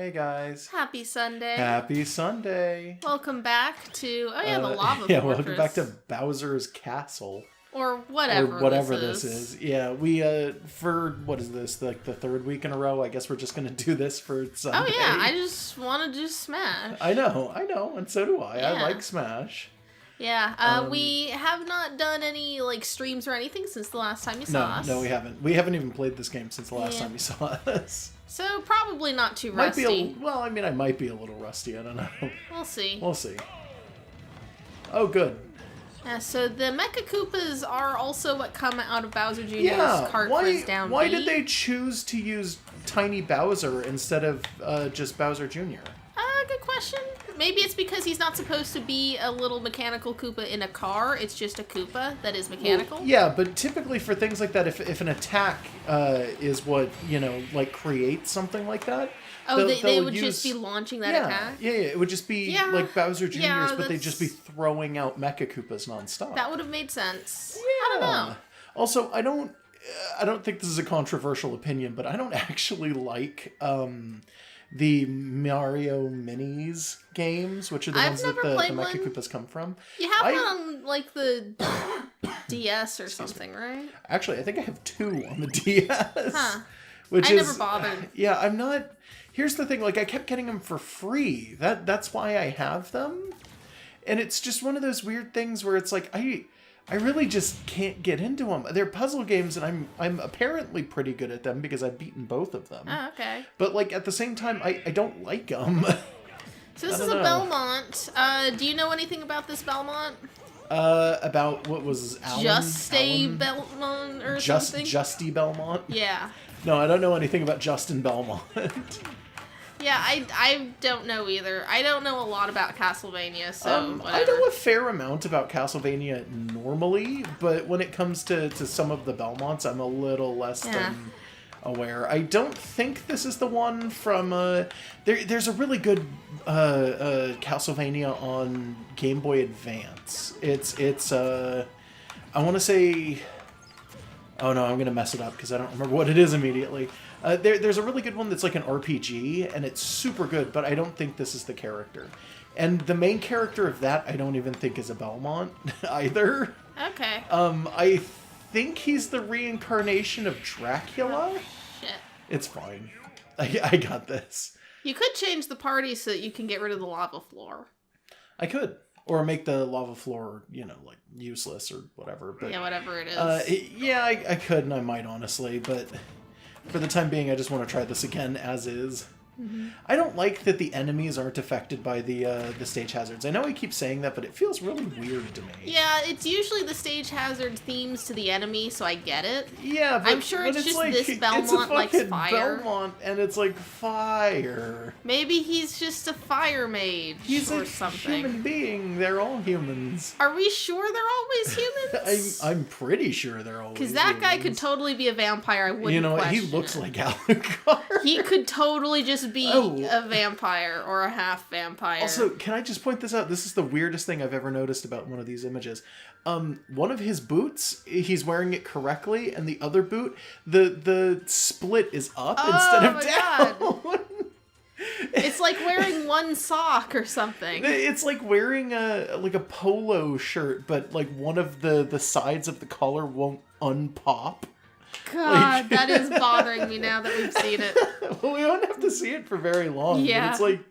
Hey guys. Happy Sunday. Happy Sunday. Welcome back to the Lava Yeah, Fortress. welcome back to Bowser's Castle. Or whatever. Or whatever this is. Yeah, we for what is this? Like the third week in a row. I guess we're just gonna do this for Sunday. Oh yeah, I just want to do Smash. I know, and so do I. Yeah. I like Smash. Yeah, we have not done any streams or anything since the last time you saw us. No, we haven't. We haven't even played this game since the last time you saw us. So probably not too rusty. I might be a little rusty. I don't know. We'll see. We'll see. Oh, good. Yeah, so the Mecha Koopas are also what come out of Bowser Jr.'s cart for his down Why B. did they choose to use Tiny Bowser instead of just Bowser Jr.? Good question. Maybe it's because he's not supposed to be a little mechanical Koopa in a car. It's just a Koopa that is mechanical. Well, yeah, but typically for things like that, if an attack is what, creates something like that... Oh, they would just be launching that attack? Yeah, it would just be like Bowser Jr.'s, but they'd just be that's... throwing out Mecha Koopas nonstop. That would have made sense. Yeah. I don't know. Also, I don't think this is a controversial opinion, but I don't actually like... the Mario Minis games, which are the ones that the Mecha Koopas come from. You have one on, the DS or something, right? Actually, I think I have two on the DS. Huh. Which I never bothered. Yeah, I'm not... Here's the thing, I kept getting them for free. That's why I have them. And it's just one of those weird things where it's like, I really just can't get into them. They're puzzle games, and I'm apparently pretty good at them because I've beaten both of them. Oh, okay. But, at the same time, I don't like them. So this is a Belmont. Do you know anything about this Belmont? About what was Alan? Belmont or something? Justy Belmont? Yeah. No, I don't know anything about Justin Belmont. Yeah, I don't know either. I don't know a lot about Castlevania, so whatever. I know a fair amount about Castlevania normally, but when it comes to some of the Belmonts, I'm a little less than aware. I don't think this is the one from... There's a really good Castlevania on Game Boy Advance. It's I want to say... Oh no, I'm going to mess it up because I don't remember what it is immediately. There's a really good one that's like an RPG, and it's super good, but I don't think this is the character. And the main character of that, I don't even think is a Belmont either. Okay. I think he's the reincarnation of Dracula. Oh, shit. It's fine. I got this. You could change the party so that you can get rid of the lava floor. I could. Or make the lava floor, useless or whatever. But, yeah, whatever it is. I could, and I might, honestly, but for the time being, I just want to try this again as is. Mm-hmm. I don't like that the enemies aren't affected by the stage hazards. I know I keep saying that, but it feels really weird to me. Yeah, it's usually the stage hazard themes to the enemy, so I get it. Yeah, but I'm sure it's just this Belmont likes fire. Belmont, and it's like fire. Maybe he's just a fire mage or something. He's a human being. They're all humans. Are we sure they're always humans? I'm pretty sure they're always humans. Because that guy could totally be a vampire. I wouldn't question he looks like Alucard. He could totally just be a vampire or a half vampire. Also, can I just point this out? This is the weirdest thing I've ever noticed about one of these images. One of his boots, he's wearing it correctly, and the other boot, the split is up instead of down. God. It's like wearing one sock or something. It's like wearing a polo shirt, but one of the sides of the collar won't unpop. God, that is bothering me now that we've seen it. Well, we don't have to see it for very long. Yeah. But it's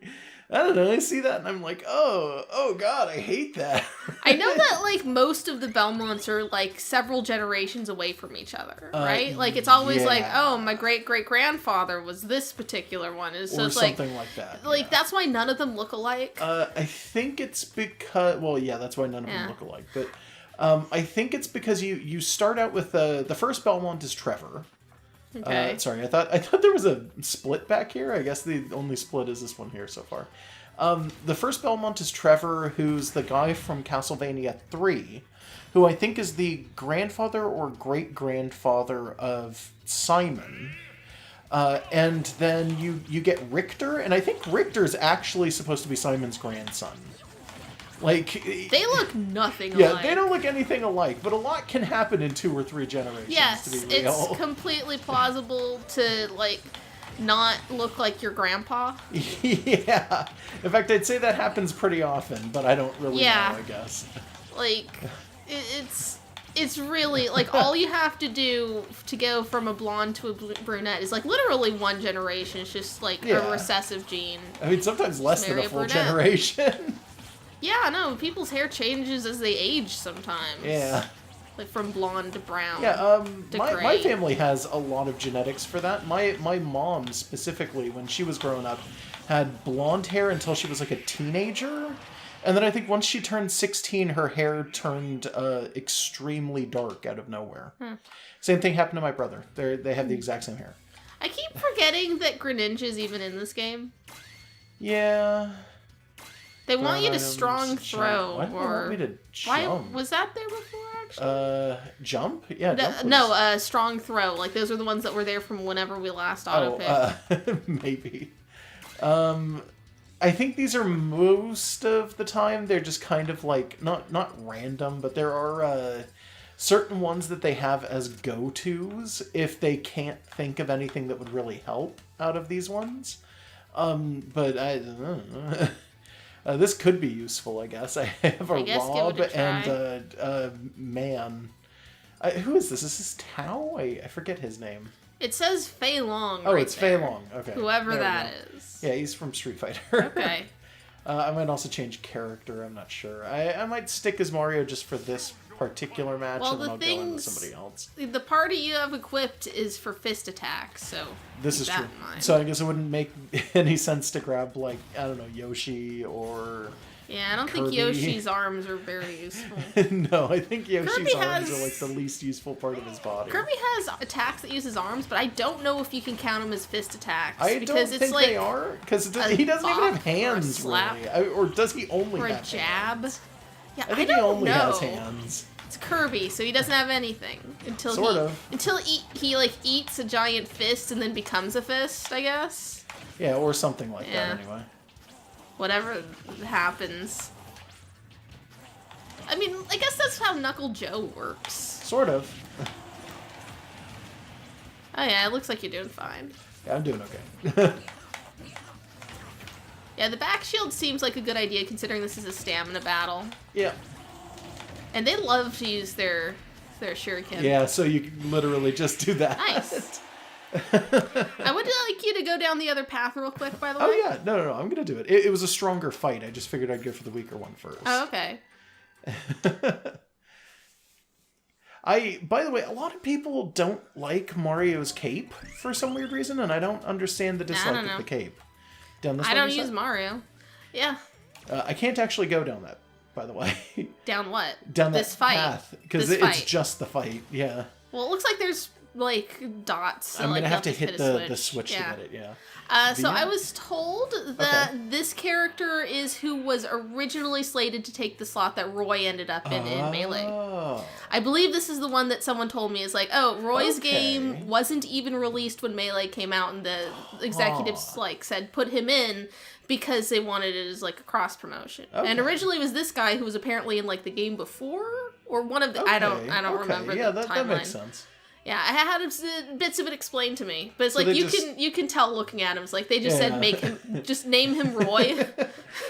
I don't know, I see that and I'm like, oh God, I hate that. I know that most of the Belmonts are several generations away from each other, right? It's always my great-great-grandfather was this particular one. So or it's something like that. That's why none of them look alike. I think it's because, that's why none of them look alike. But I think it's because you start out with the first Belmont is Trevor. Okay. Sorry, I thought there was a split back here. I guess the only split is this one here so far. The first Belmont is Trevor, who's the guy from Castlevania 3, who I think is the grandfather or great-grandfather of Simon. And then you get Richter, and I think Richter's actually supposed to be Simon's grandson. They look nothing alike. Yeah, they don't look anything alike, but a lot can happen in 2 or 3 generations. Yes, to be real. It's completely plausible to not look like your grandpa. Yeah. In fact, I'd say that happens pretty often, but I don't really know, I guess. Like, it's really, like, all you have to do to go from a blonde to a brunette is, like, literally one generation. It's just, like, a recessive gene. I mean, sometimes less than a full generation. Yeah, no, people's hair changes as they age sometimes. Yeah. Like, from blonde to brown. Yeah, to my family has a lot of genetics for that. My mom, specifically, when she was growing up, had blonde hair until she was, like, a teenager. And then I think once she turned 16, her hair turned extremely dark out of nowhere. Same thing happened to my brother. They have the exact same hair. I keep forgetting that Greninja's even in this game. Yeah. They want you to strong throw. Why do they want me to jump? Why was that there before, actually? Jump? Yeah, jump was... No, strong throw. Like, those are the ones that were there from whenever we last auto-picked. Maybe. I think these are most of the time, they're just kind of like, not random, but there are certain ones that they have as go-tos if they can't think of anything that would really help out of these ones. But I don't know. This could be useful, I guess. I have a Rob and a Man. Who is this? Is this Tao? I forget his name. It says Fei Long. Oh, it's Fei Long. Okay. Whoever that is. Yeah, he's from Street Fighter. Okay. I might also change character. I'm not sure. I might stick as Mario just for this particular match, and then I'll go into somebody else. The party you have equipped is for fist attacks, so this is true. So I guess it wouldn't make any sense to grab, like, I don't know, Yoshi or... Yeah, I don't think Yoshi's arms are very useful. No, I think Yoshi's arms are, like, the least useful part of his body. Kirby has attacks that use his arms, but I don't know if you can count them as fist attacks. I don't think like they are, because he doesn't even have hands, really. Or does he only have hands? Or a jab? Yeah, I think he only has hands. It's Kirby, so he doesn't have anything until he like eats a giant fist and then becomes a fist, I guess. Yeah, or something like that anyway. Whatever happens. I mean, I guess that's how Knuckle Joe works. Sort of. Oh yeah, it looks like you're doing fine. Yeah, I'm doing okay. Yeah, the back shield seems like a good idea considering this is a stamina battle. Yeah. And they love to use their shuriken. Yeah, so you can literally just do that. Nice. I would like you to go down the other path real quick, by the way. Oh, yeah. No, I'm going to do it. It was a stronger fight. I just figured I'd go for the weaker one first. Oh, okay. By the way, a lot of people don't like Mario's cape for some weird reason, and I don't understand the dislike of the cape. Down this I don't use Mario. Yeah. I can't actually go down that, by the way. Down what? Down this that fight. path. Because it's just the fight, yeah. Well, it looks like there's, like, dots. So, I'm going to have to hit the switch to get it, yeah. So I was told that this character is who was originally slated to take the slot that Roy ended up in Melee. I believe this is the one that someone told me is like, oh, Roy's game wasn't even released when Melee came out, and the executives like said put him in because they wanted it as like a cross promotion. And originally it was this guy who was apparently in like the game before or one of the I don't remember the timeline. That makes sense. Yeah, I had bits of it explained to me, but it's so like you can tell looking at him. It's like they just said make him just name him Roy.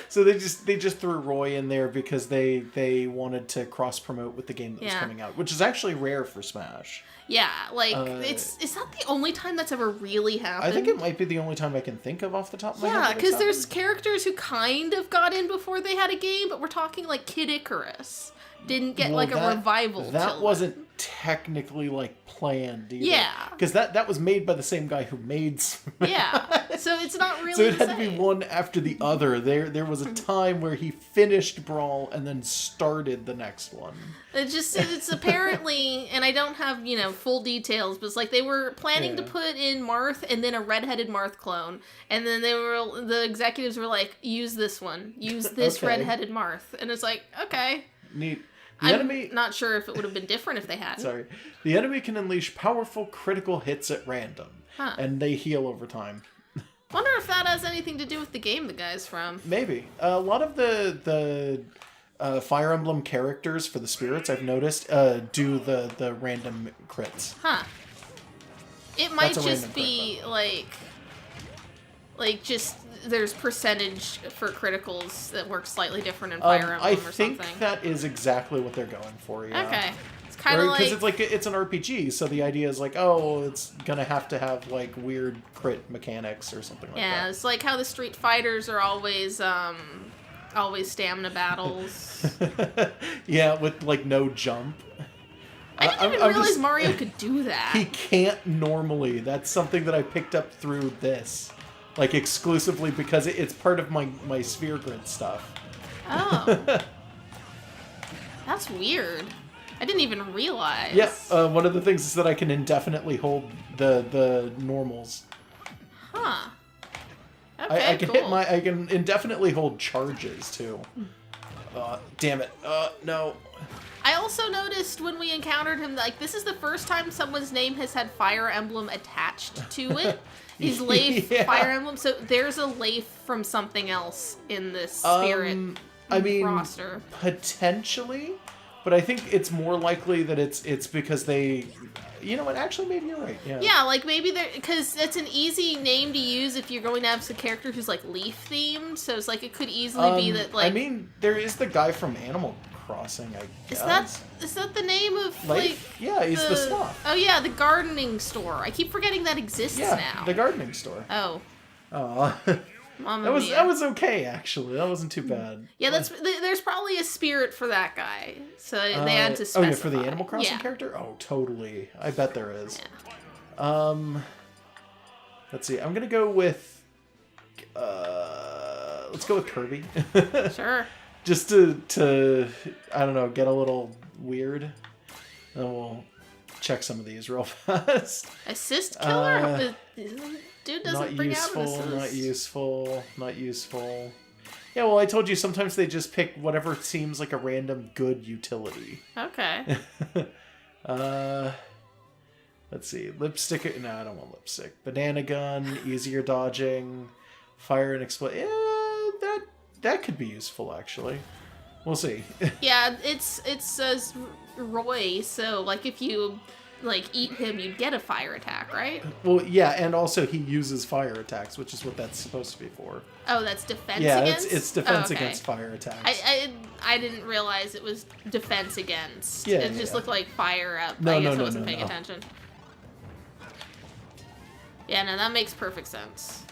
So they just threw Roy in there because they wanted to cross promote with the game that was coming out, which is actually rare for Smash. Yeah, like is that the only time that's ever really happened? I think it might be the only time I can think of off the top of my head. Yeah, because there's characters who kind of got in before they had a game, but we're talking like Kid Icarus didn't get like a revival. That wasn't technically like planned either. Yeah, because that was made by the same guy who made Smash. Yeah, so it's not really. So it had to be one after the other. There was a time where he finished Brawl and then started the next one. It's apparently, and I don't have full details, but it's like they were planning to put in Marth and then a redheaded Marth clone, and then the executives were like, use this one, use this redheaded Marth, and it's like, okay, neat. I'm not sure if it would have been different if they hadn't. Sorry. The enemy can unleash powerful critical hits at random, and they heal over time. Wonder if that has anything to do with the game the guy's from. Maybe. A lot of the Fire Emblem characters for the spirits, I've noticed, do the random crits. It might just be, like... Like, just there's percentage for criticals that works slightly different in Fire Emblem or something? I think that is exactly what they're going for, yeah. Okay. It's kind of like... Because it's an RPG, so the idea is like, oh, it's going to have, like, weird crit mechanics or something like that. Yeah, it's like how the Street Fighters are always stamina battles. Yeah, with, like, no jump. I didn't even realize Mario could do that. He can't normally. That's something that I picked up through this. Like, exclusively because it's part of my sphere grid stuff. Oh. That's weird. I didn't even realize. Yeah, one of the things is that I can indefinitely hold the normals. Huh. Okay, I can cool. I can indefinitely hold charges, too. Damn it. No. I also noticed when we encountered him, like, this is the first time someone's name has had Fire Emblem attached to it. He's Leif Fire Emblem, so there's a Leif from something else in this spirit roster. Potentially, but I think it's more likely that it's because they... You know what? Actually, maybe you're right. Yeah. Yeah, like maybe because it's an easy name to use if you're going to have a character who's like leaf themed. So it's like it could easily be that like. I mean, there is the guy from Animal Crossing. I guess. Is that the name of like? Yeah, he's the sloth. Oh yeah, the gardening store. I keep forgetting that exists now. The gardening store. Oh. Oh. That was okay actually. That wasn't too bad. Yeah, there's probably a spirit for that guy, so they had to specify. Oh yeah, for the Animal Crossing character. Oh, totally. I bet there is. Yeah. Let's see. I'm gonna go with. Let's go with Kirby. Sure. Just to I don't know, get a little weird. And we'll check some of these real fast. Assist killer. Dude doesn't bring out an assist. Not useful. Yeah, well, I told you sometimes they just pick whatever seems like a random good utility. Okay. Let's see. Lipstick. No, I don't want lipstick. Banana gun, easier dodging, fire and explode. Yeah, that could be useful actually. We'll see. Yeah, it says Roy, so like if you like eat him, you'd get a fire attack, right? Well, yeah, and also he uses fire attacks, which is what that's supposed to be for. Oh, that's defense against? Yeah, it's defense against fire attacks. I didn't realize it was defense against. Yeah, it just looked like fire up. No, I guess I wasn't paying attention. Yeah, no, that makes perfect sense.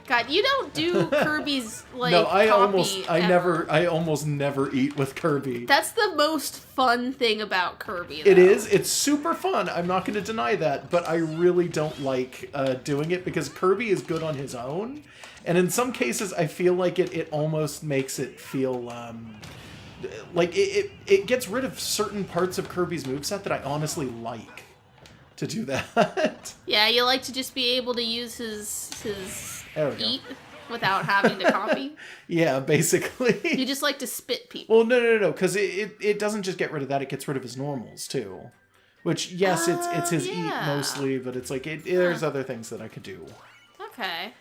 God, you don't do Kirby's like no, I almost never eat with Kirby. That's the most fun thing about Kirby, though. It is. It's super fun. I'm not going to deny that, but I really don't like doing it because Kirby is good on his own, and in some cases, I feel like it almost makes it feel like it gets rid of certain parts of Kirby's moveset that I honestly like to do that. Yeah, you like to just be able to use his eat go. without having to copy. Yeah, basically. You just like to spit people. Well, no, because it doesn't just get rid of that; it gets rid of his normals too. Which, yes, it's his eat mostly, but it's like there's other things that I could do. Okay.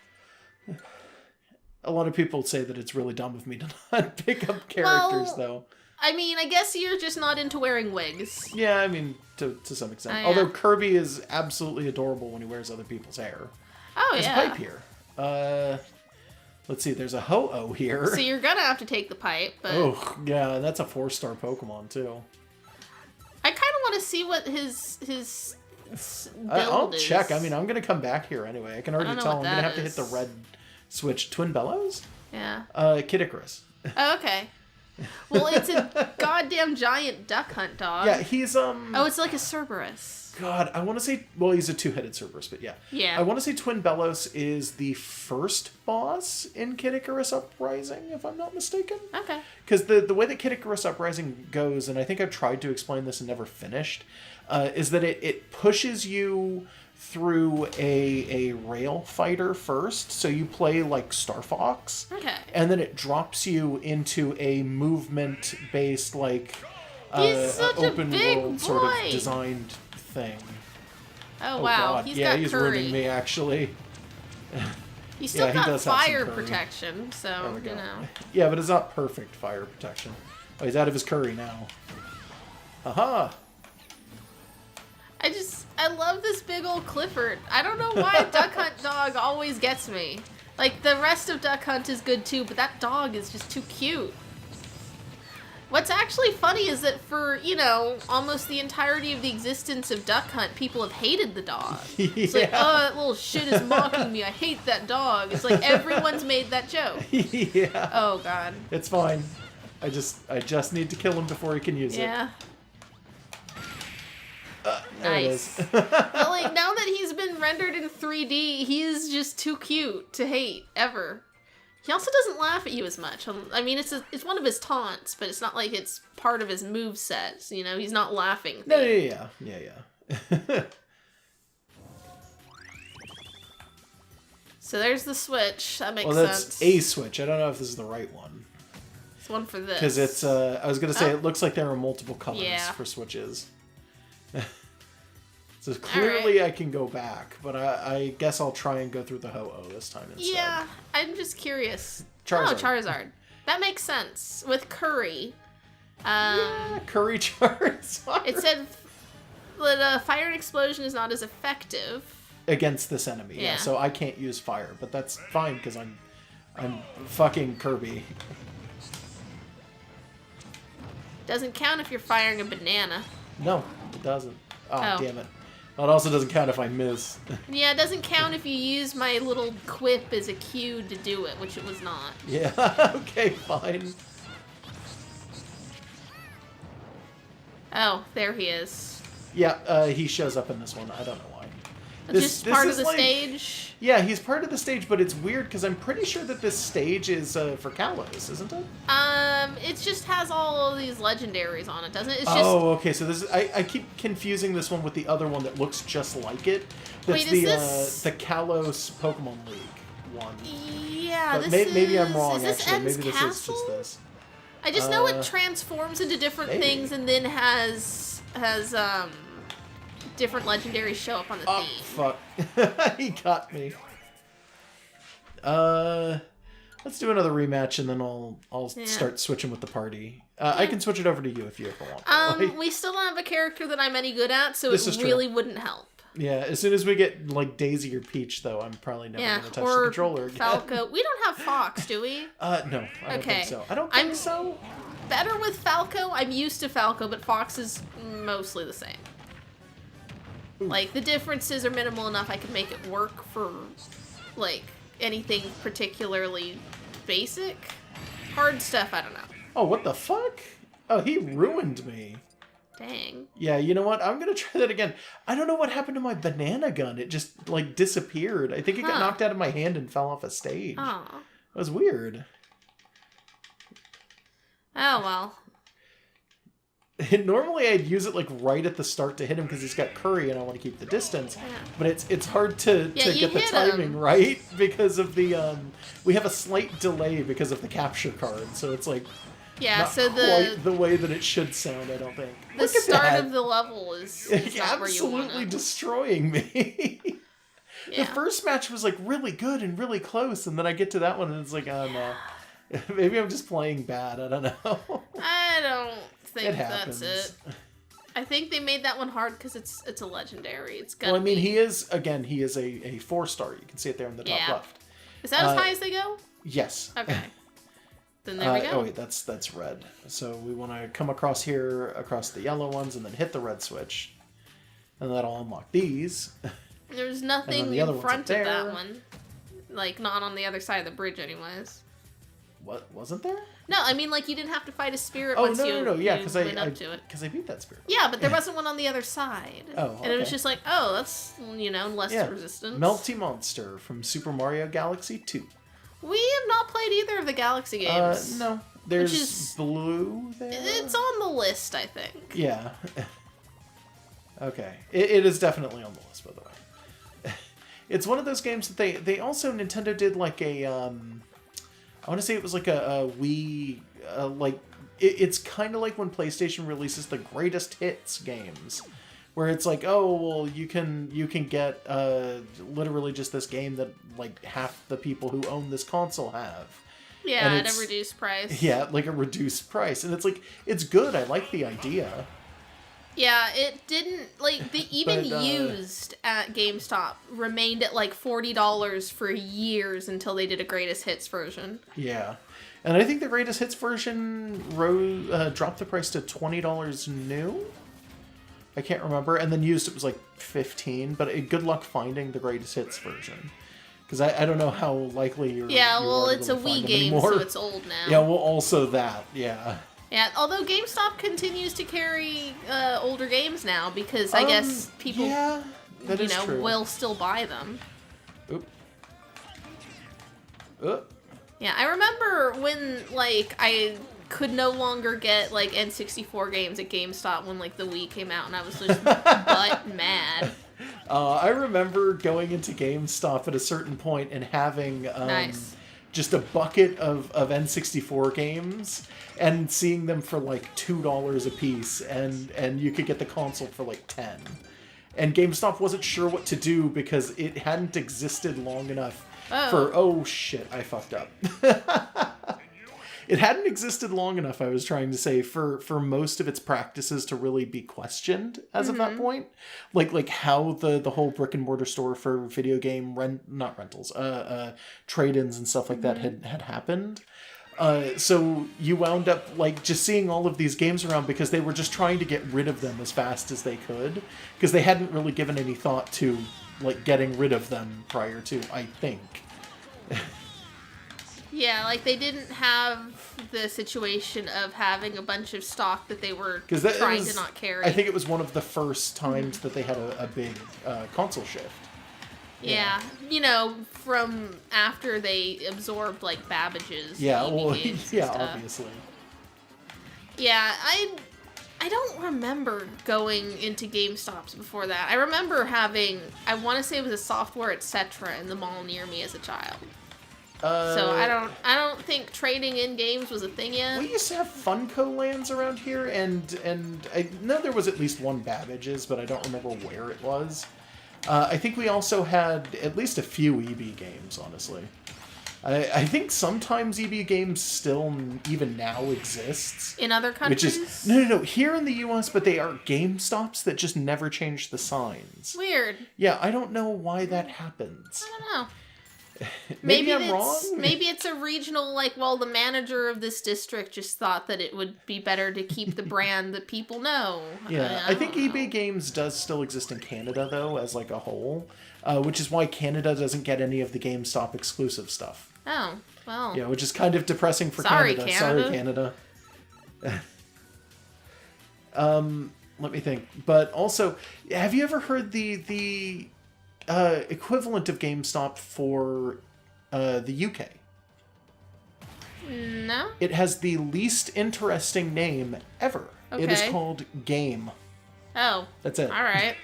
A lot of people say that it's really dumb of me to not pick up characters, though. I mean, I guess you're just not into wearing wigs. Yeah, I mean, to some extent. Although Kirby is absolutely adorable when he wears other people's hair. Oh, There's a pipe here. Let's see, there's a Ho-Oh here. So you're gonna have to take the pipe, but... Oh, yeah, that's a 4-star Pokemon, too. I kind of want to see what his build I'll is. check. I mean, I'm gonna come back here anyway. I can already tell I'm gonna have to hit the red switch. Twin Bellows? Yeah. Kid Icarus. Oh, okay. Well, it's a goddamn giant duck hunt dog. Yeah, he's Oh, it's like a Cerberus. God, I want to say... Well, he's a two-headed Cerberus, but yeah. Yeah. I want to say Twin Bellows is the first boss in Kid Icarus Uprising, if I'm not mistaken. Okay. Because the way that Kid Icarus Uprising goes, and I think I've tried to explain this and never finished, is that it pushes you through a rail fighter first. So you play like Star Fox. Okay. And then it drops you into a movement-based, like... He's such open a big world boy. Sort of designed thing. Oh wow, God. he's yeah, got he's curry. ruining me actually. He's still got does have fire some curry. protection, so you know. Yeah, but it's not perfect fire protection. Oh, he's out of his curry now. Aha! I I love this big old Clifford. I don't know why Duck Hunt dog always gets me. Like, the rest of Duck Hunt is good too, but that dog is just too cute. What's actually funny is that for, you know, almost the entirety of the existence of Duck Hunt, people have hated the dog. It's like, oh, that little shit is mocking me. I hate that dog. It's like everyone's made that joke. Yeah. Oh, God. It's fine. I just need to kill him before he can use it. Yeah. Nice. But, like, now that he's been rendered in 3D, he is just too cute to hate, ever. He also doesn't laugh at you as much. I mean, it's one of his taunts, but it's not like it's part of his moveset. You know, he's not laughing. No, yeah. So there's the switch. That makes sense. Well, that's a switch. I don't know if this is the right one. It's one for this. Because it's, I was going to say, it looks like there are multiple colors for switches. So clearly right. I can go back, but I guess I'll try and go through the Ho-Oh this time instead. Yeah, I'm just curious. Charizard. Oh, Charizard. That makes sense. With Curry. Yeah, Curry Charizard. It said that fire and explosion is not as effective. Against this enemy, yeah. So I can't use fire, but that's fine because I'm fucking Kirby. Doesn't count if you're firing a banana. No, it doesn't. Oh, damn it. Well, it also doesn't count if I miss. Yeah, it doesn't count if you use my little quip as a cue to do it, which it was not. Yeah, okay, fine. Oh, there he is. Yeah, he shows up in this one. I don't know why. Just part of the stage? Yeah, he's part of the stage, but it's weird because I'm pretty sure that this stage is for Kalos, isn't it? It just has all of these legendaries on it, doesn't it? It's just... Oh, okay. So this is, I keep confusing this one with the other one that looks just like it. That's the Kalos Pokemon League one. Yeah, but maybe I'm wrong. Is this actually, M's maybe this Castle? is just this. I just know it transforms into different things and then has different legendaries show up on the theme. Oh, fuck. He got me. Let's do another rematch and then I'll start switching with the party. I can switch it over to you if you ever want. We still don't have a character that I'm any good at, so it really wouldn't help. Yeah, as soon as we get like Daisy or Peach, though, I'm probably never going to touch the controller again. Falco. We don't have Fox, do we? No, I don't think so. I don't think so. Better with Falco. I'm used to Falco, but Fox is mostly the same. Like, the differences are minimal enough I can make it work for, like, anything particularly basic. Hard stuff, I don't know. Oh, what the fuck? Oh, he ruined me. Dang. Yeah, you know what? I'm going to try that again. I don't know what happened to my banana gun. It just, like, disappeared. I think it got knocked out of my hand and fell off a stage. Oh. That was weird. Oh, well. Normally I'd use it like right at the start to hit him because he's got Curry and I want to keep the distance. Yeah. But it's hard to get the timing right because of the we have a slight delay because of the capture card, so it's like not quite the way that it should sound, I don't think. The start of the level is not where you want absolutely destroying me. Yeah. The first match was like really good and really close, and then I get to that one and it's like, oh no. Maybe I'm just playing bad, I don't know. I don't think that's it. I think they made that one hard because it's a legendary. It's gonna Well, I mean, he is a 4-star. You can see it there in the top left. Is that as high as they go? Yes. Okay. Then there we go. Oh wait, that's red. So we want to come across here, across the yellow ones, and then hit the red switch. And that'll unlock these. There's nothing in front of that one. Like, not on the other side of the bridge anyways. What? Wasn't there? No, I mean, like, you didn't have to fight a spirit once you yeah, because went up to it. Because I beat that spirit. Yeah, but there wasn't one on the other side. Oh, okay. And it was just like, oh, that's, less resistance. Melty Monster from Super Mario Galaxy 2. We have not played either of the Galaxy games. No. There's Blue there. It's on the list, I think. Yeah. Okay. It is definitely on the list, by the way. It's one of those games that they also, Nintendo did like a, I want to say it was like a Wii, it's kind of like when PlayStation releases the greatest hits games, where it's like, oh, well, you can get literally just this game that like half the people who own this console have. Yeah, at a reduced price. Yeah, like a reduced price. And it's like, it's good. I like the idea. Yeah, it didn't, like, the even But, used at GameStop remained at, like, $40 for years until they did a greatest hits version. Yeah. And I think the greatest hits version dropped the price to $20 new? I can't remember. And then used it was like $15, but good luck finding the greatest hits version. Because I don't know how likely you're Yeah, you well, are to it's a really find Wii them game, anymore. so it's old now. Yeah, well, also that, yeah. Yeah, although GameStop continues to carry older games now because I guess people, yeah, that is true. will still buy them. Oop. Oop. Yeah, I remember when, like, I could no longer get, like, N64 games at GameStop when, like, the Wii came out, and I was just butt mad. I remember going into GameStop at a certain point and having Nice. just a bucket of N64 games and seeing them for like $2 a piece, and you could get the console for like 10. And GameStop wasn't sure what to do because it hadn't existed long enough for... Oh, shit, I fucked up. It hadn't existed long enough, I was trying to say, for most of its practices to really be questioned as of that point. Like how the whole brick and mortar store for video game trade-ins and stuff like that had happened. So you wound up like just seeing all of these games around because they were just trying to get rid of them as fast as they could, because they hadn't really given any thought to like getting rid of them prior to, I think. Yeah, like they didn't have the situation of having a bunch of stock that they were trying to not carry. I think it was one of the first times that they had a big console shift. Yeah, from after they absorbed like Babbage's. Yeah, EB games and stuff. obviously. Yeah, I don't remember going into GameStops before that. I remember having, I want to say it was a Software Etc. in the mall near me as a child. So I don't think trading in games was a thing yet. We used to have Funko lands around here, and I know there was at least one Babbage's, but I don't remember where it was. I think we also had at least a few EB games, honestly. I think sometimes EB games still, even now, exists. In other countries? Which is, no, here in the US, but they are GameStops that just never change the signs. Weird. Yeah, I don't know why that happens. I don't know. Maybe I'm wrong? Maybe it's a regional, like, well, the manager of this district just thought that it would be better to keep the brand that people know. Yeah, I think EB Games does still exist in Canada, though, as like a whole, which is why Canada doesn't get any of the GameStop exclusive stuff. Oh, well. Yeah, which is kind of depressing for Sorry, Canada. Canada. Sorry, Canada. Let me think. But also, have you ever heard the equivalent of GameStop for the UK? No? It has the least interesting name ever. Okay. It is called Game. Oh. That's it. All right.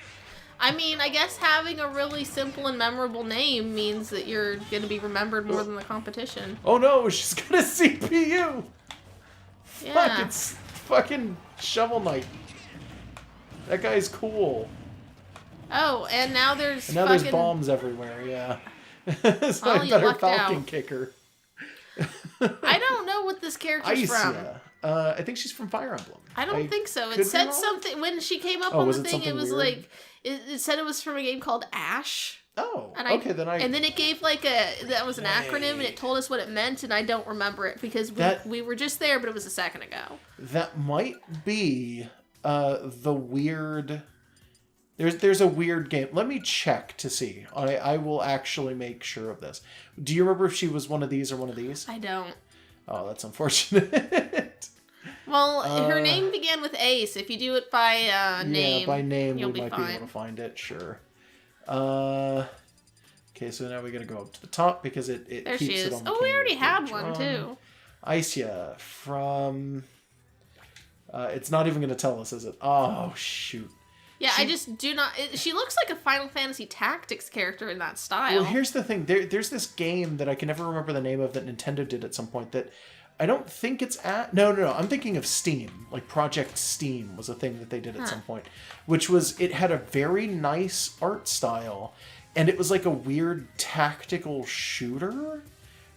I mean, I guess having a really simple and memorable name means that you're going to be remembered more than the competition. Oh no, she's got a CPU! Yeah. Fuck, it's fucking Shovel Knight. That guy's cool. Oh, and now there's There's bombs everywhere, yeah. So Oh, I you better lucked Falcon out. kick her. I don't know what this character's from. Isia. I think she's from Fire Emblem. I don't think so. could It be said wrong. something when she came up Oh, on was the it thing. something It was weird? like it said it was from a game called Ash. Oh, And okay, then and then it gave like that was an acronym, and it told us what it meant, and I don't remember it because we were just there, but it was a second ago. That might be the weird... There's a weird game. Let me check to see. I will actually make sure of this. Do you remember if she was one of these or one of these? I don't. Oh, that's unfortunate. Well, her name began with A, so if you do it by name, yeah, by name you'll we be might fine. be able to find it. Sure. Okay, so now we got to go up to the top because it There keeps she it is. on the Oh, we already camera had one page. too. Isia from... it's not even going to tell us, is it? Oh, shoot. Yeah, I just do not... she looks like a Final Fantasy Tactics character in that style. Well, here's the thing. There's this game that I can never remember the name of that Nintendo did at some point that I don't think it's at... No. I'm thinking of Steam. Like Project Steam was a thing that they did at some point. Which was... It had a very nice art style. And it was like a weird tactical shooter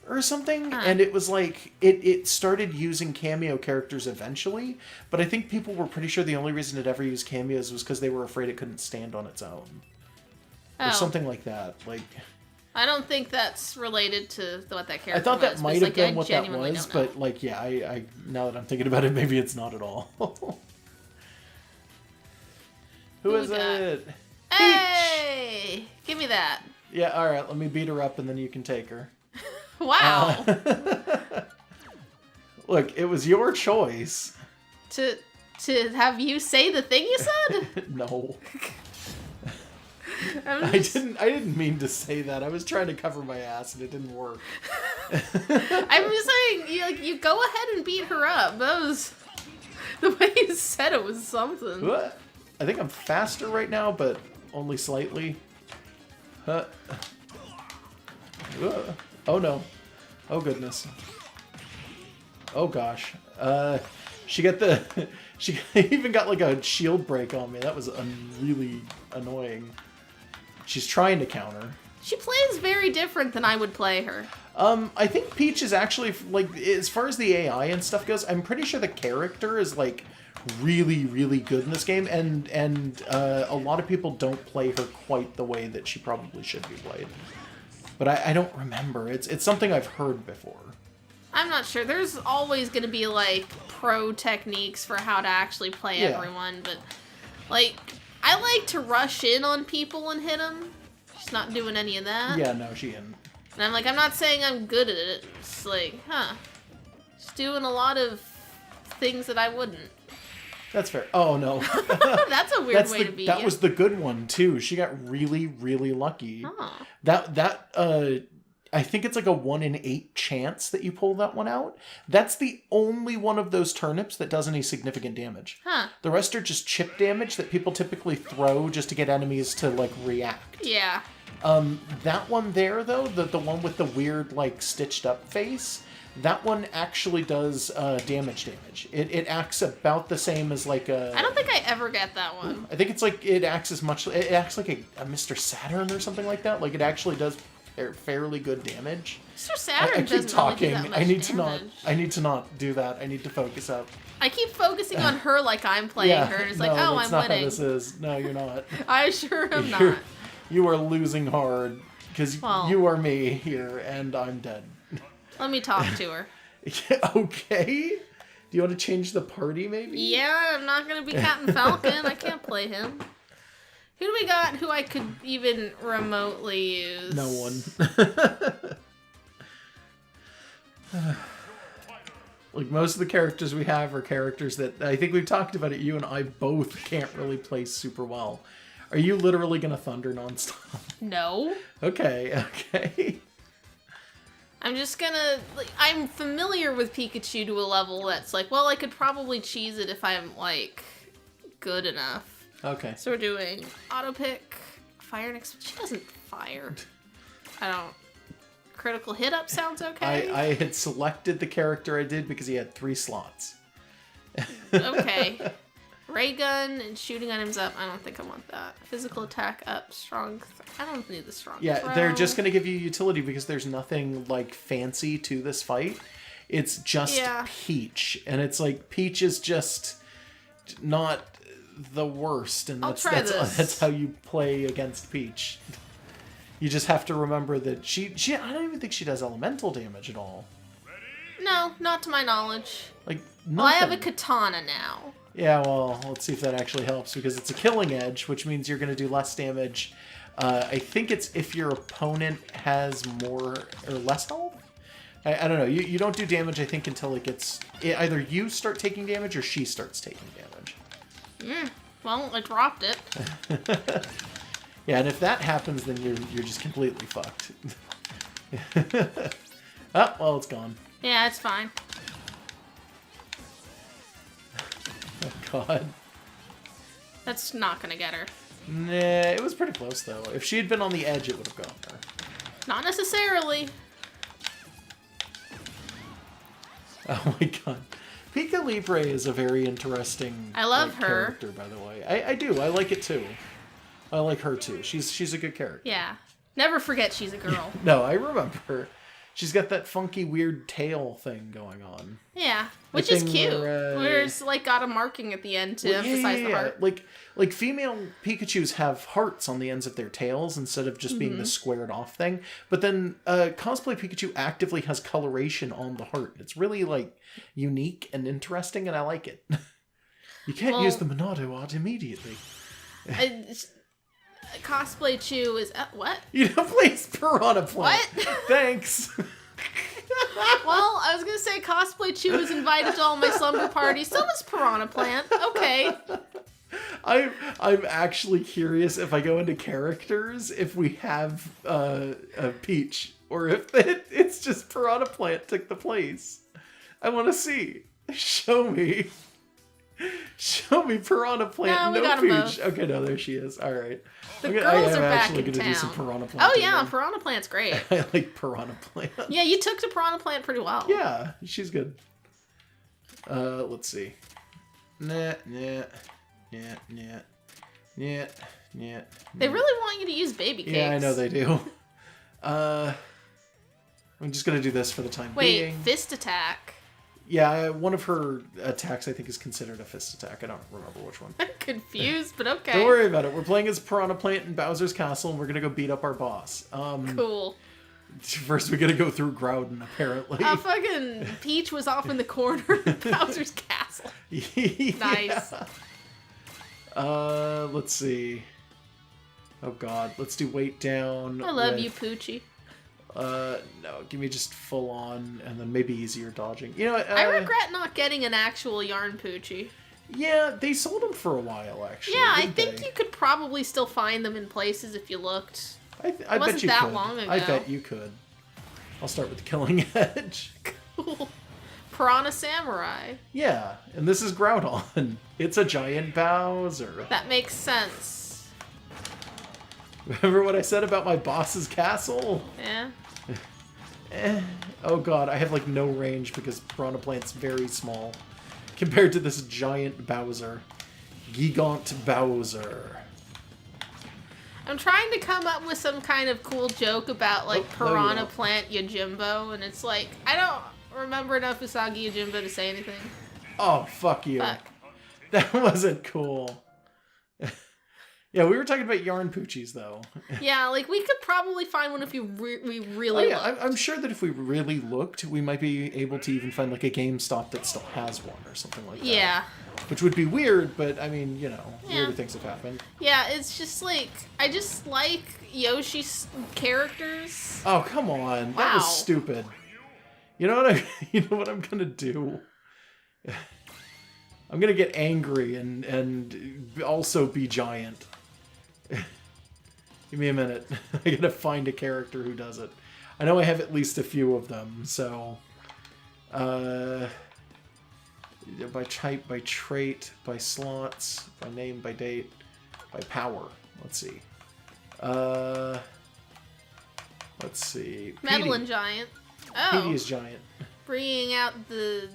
or something, and it was like it started using cameo characters eventually, but I think people were pretty sure the only reason it ever used cameos was because they were afraid it couldn't stand on its own, or something like that. Like, I don't think that's related to what that character was. I thought that might have been what that genuinely was, but like, yeah, I now that I'm thinking about it, maybe it's not at all. Who is it? Hey! Give me that. Yeah, alright, let me beat her up and then you can take her. Wow. Look, it was your choice. To have you say the thing you said? No. I didn't mean to say that. I was trying to cover my ass and it didn't work. I'm just saying, you go ahead and beat her up. That was... The way you said it was something. What? I think I'm faster right now, but only slightly. Oh no. Oh goodness. Oh gosh. She even got like a shield break on me. That was really annoying. She's trying to counter. She plays very different than I would play her. I think Peach is actually, like, as far as the AI and stuff goes, I'm pretty sure the character is, like, really, really good in this game, and a lot of people don't play her quite the way that she probably should be played. But I don't remember. It's something I've heard before. I'm not sure. There's always going to be, like, pro techniques for how to actually play everyone, but, like, I like to rush in on people and hit them. She's not doing any of that. Yeah, no, she isn't. And I'm like, I'm not saying I'm good at it. It's like, she's doing a lot of things that I wouldn't. That's fair. Oh, no. That's a weird way to be. That was the good one, too. She got really, really lucky. Oh. I think it's like a 1 in 8 chance that you pull that one out. That's the only one of those turnips that does any significant damage. Huh. The rest are just chip damage that people typically throw just to get enemies to, like, react. Yeah. That one there, though, the one with the weird, like, stitched up face, that one actually does damage. It acts about the same as, like, a... I don't think I ever get that one. I think it's like, it acts like a Mr. Saturn or something like that. Like, it actually does fairly good damage. Mr. Saturn I keep talking. Really do that much I need to not do that. I need to focus up. I keep focusing on her like I'm playing her. And it's like, oh, I'm winning. That's not how this is. No, you're not. I sure am not. You are losing hard because you are me here and I'm dead. Let me talk to her. Okay. Do you want to change the party maybe? Yeah, I'm not going to be Captain Falcon. I can't play him. Who do we got who I could even remotely use? No one. Like, most of the characters we have are characters that I think we've talked about it. You and I both can't really play super well. Are you literally going to thunder nonstop? No. Okay. I'm just gonna... Like, I'm familiar with Pikachu to a level that's like, well, I could probably cheese it if I'm, like, good enough. Okay. So we're doing auto pick, fire and she doesn't fire. I don't. Critical hit up sounds okay. I had selected the character I did because he had 3 slots. Okay. Ray gun and shooting items up. I don't think I want that. Physical attack up, strong. I don't need the strong. Yeah, throw. They're just gonna give you utility because there's nothing like fancy to this fight. It's just Peach, and it's like Peach is just not the worst, and that's how you play against Peach. You just have to remember that she I don't even think she does elemental damage at all. No, not to my knowledge. Like, nothing. Well, I have a katana now. Yeah, well, let's see if that actually helps, because it's a killing edge, which means you're going to do less damage. I think it's if your opponent has more or less health? I don't know. You don't do damage, I think, until either you start taking damage or she starts taking damage. Well, I dropped it. Yeah, and if that happens, then you're just completely fucked. Oh, well, it's gone. Yeah, it's fine. Oh, God. That's not gonna get her. Nah, it was pretty close, though. If she had been on the edge, it would have gone her. Not necessarily. Oh, my God. Pika Libre is a very interesting I love her character, by the way. I do. I like it, too. I like her, too. She's a good character. Yeah. Never forget she's a girl. No, I remember her. She's got that funky, weird tail thing going on. Yeah, which is cute. Where it's got a marking at the end to emphasize the heart. Like female Pikachus have hearts on the ends of their tails instead of just being the squared off thing. But then cosplay Pikachu actively has coloration on the heart. It's really unique and interesting, and I like it. You can't use the Monado art immediately. Cosplay Chew is what? You know, please, Piranha Plant. What? Thanks. Well, I was gonna say Cosplay Chew is invited to all my slumber parties. So is Piranha Plant. Okay. I'm actually curious if I go into characters if we have a Peach or if it's just Piranha Plant took the place. I want to see. Show me. Show me Piranha Plant. No, we got Peach. them both. Okay, no, there she is. All right. The girls are back in gonna town. Do some Piranha Plant. Oh yeah, Piranha Plant's great. I like Piranha Plant. Yeah, you took to Piranha Plant pretty well. Yeah, she's good. Let's see. Nah. They really want you to use baby cakes. Yeah, I know they do. I'm just gonna do this for the time being. Wait, fist attack. Yeah, one of her attacks I think is considered a fist attack. I don't remember which one. I'm confused, but okay. Don't worry about it. We're playing as Piranha Plant in Bowser's Castle, and we're gonna go beat up our boss. Cool. First, we gotta go through Groudon, apparently. Fucking Peach was off in the corner of Bowser's Castle. Nice. Let's see. Oh god, let's do weight down. I love you, Poochie. No, give me just full on, and then maybe easier dodging. You know what? I regret not getting an actual Yarn Poochie. Yeah, they sold them for a while, actually. Yeah, I think you could probably still find them in places if you looked. I it bet wasn't you that could. long ago. I bet you could. I'll start with the Killing Edge. Cool. Piranha Samurai. Yeah, and this is Groudon. It's a giant Bowser. That makes sense. Remember what I said about my boss's castle? Yeah. Oh god, I have no range because Piranha Plant's very small compared to this giant Bowser. Gigant Bowser. I'm trying to come up with some kind of cool joke about Piranha Plant Yojimbo, and it's I don't remember enough Usagi Yojimbo to say anything. Oh, fuck you. Fuck. That wasn't cool. Yeah, we were talking about Yarn Poochies, though. Yeah, we could probably find one if we really looked. I'm sure that if we really looked, we might be able to even find, a GameStop that still has one or something like that. Yeah. Which would be weird, but, I mean, weirder things have happened. Yeah, it's just, I just like Yoshi's characters. Oh, come on. That was stupid. You know what I'm gonna do? I'm gonna get angry and also be giant. Give me a minute. I gotta find a character who does it. I know I have at least a few of them, so... by type, by trait, by slots, by name, by date, by power. Let's see. Let's see. Meddlin' Giant. Oh. Petey is giant. Bringing out the...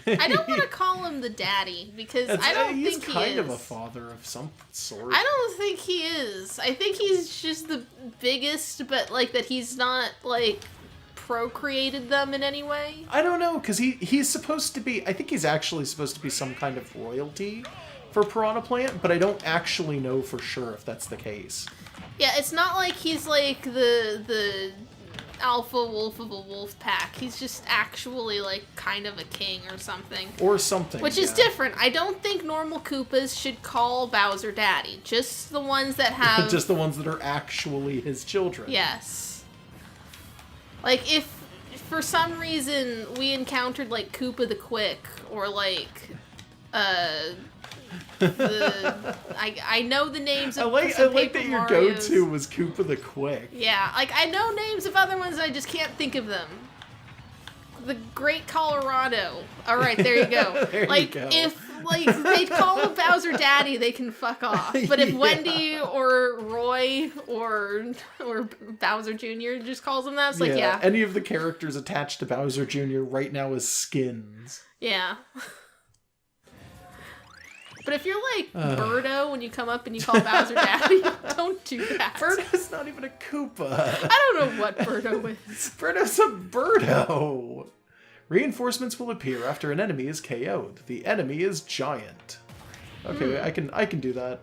I don't want to call him the daddy, because I don't think he is. He's kind of a father of some sort. I don't think he is. I think he's just the biggest, but, that he's not, procreated them in any way. I don't know, because he's supposed to be... I think he's actually supposed to be some kind of royalty for Piranha Plant, but I don't actually know for sure if that's the case. Yeah, it's not like he's, the alpha wolf of a wolf pack. He's just actually kind of a king or something. Or something. Which is different. I don't think normal Koopas should call Bowser daddy. Just the ones that have... Just the ones that are actually his children. Yes. If for some reason we encountered Koopa the Quick or I know the names of I like that your go-to was Koopa the Quick. Yeah, I know names of other ones and I just can't think of them. The Great Colorado. All right, there you go. There you go. If they call Bowser daddy, they can fuck off. But if Wendy or Roy or Bowser Jr. just calls him that, it's yeah. Any of the characters attached to Bowser Jr. right now is skins. Yeah. But if you're like Birdo when you come up and you call Bowser Daddy, don't do that. Birdo's not even a Koopa. I don't know what Birdo is. Birdo's a Birdo. Reinforcements will appear after an enemy is KO'd. The enemy is giant. Okay, I can do that.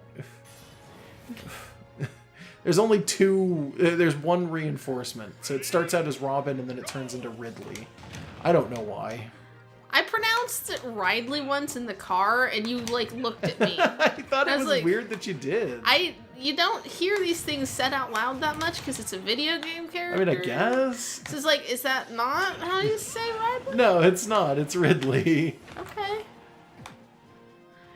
There's only two. There's one reinforcement, so it starts out as Robin and then it turns into Ridley. I don't know why. I pronounced it Ridley once in the car, and you like looked at me. I thought it was like, weird that you did. You don't hear these things said out loud that much because it's a video game character. I mean, I guess. So it's like, is that not how you say Ridley? No, it's not. It's Ridley. Okay.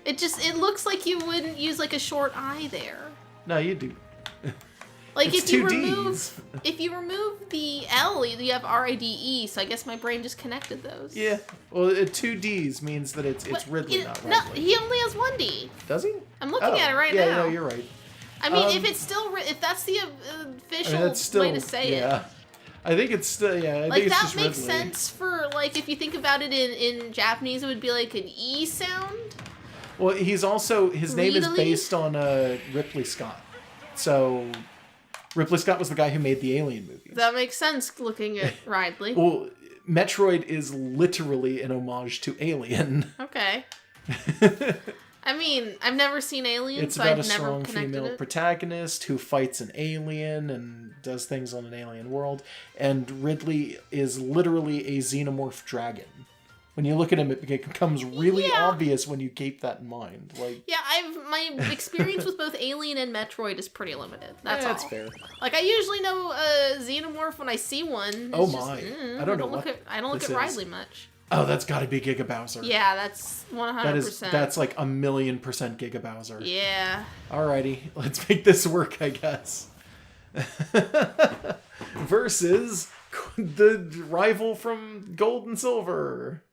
It looks like you wouldn't use like a short I there. No, you do. Like it's if you Ds. remove the L, you have RIDE. So I guess my brain just connected those. Yeah. Well, 2 Ds means that it's Ridley, not Ridley. No, he only has 1 D. Does he? I'm looking at it right now. Yeah, no, you're right. I mean, if it's still if that's the official way to say it. I think it's still I like think it's that just makes Ridley. sense for like if you think about it in Japanese, it would be like an E sound. Well, he's also his name is Ridley? based on Ripley Scott. So Ripley Scott was the guy who made the Alien movies. That makes sense looking at Ridley. Well, Metroid is literally an homage to Alien. Okay. I mean, I've never seen Alien, It's so about I've a never strong connected female it. protagonist who fights an alien and does things on an alien world. And Ridley is literally a xenomorph dragon. When you look at him, it becomes really obvious when you keep that in mind. Like, yeah, my experience with both Alien and Metroid is pretty limited. That's all. That's fair. Like I usually know a xenomorph when I see one. Oh It's my! Just, I don't know I don't look at Ridley much. Oh, that's got to be Giga Bowser. Yeah, that's 100%. That's like 1,000,000% Giga Bowser. Yeah. Alrighty, let's make this work, I guess. Versus the rival from Gold and Silver.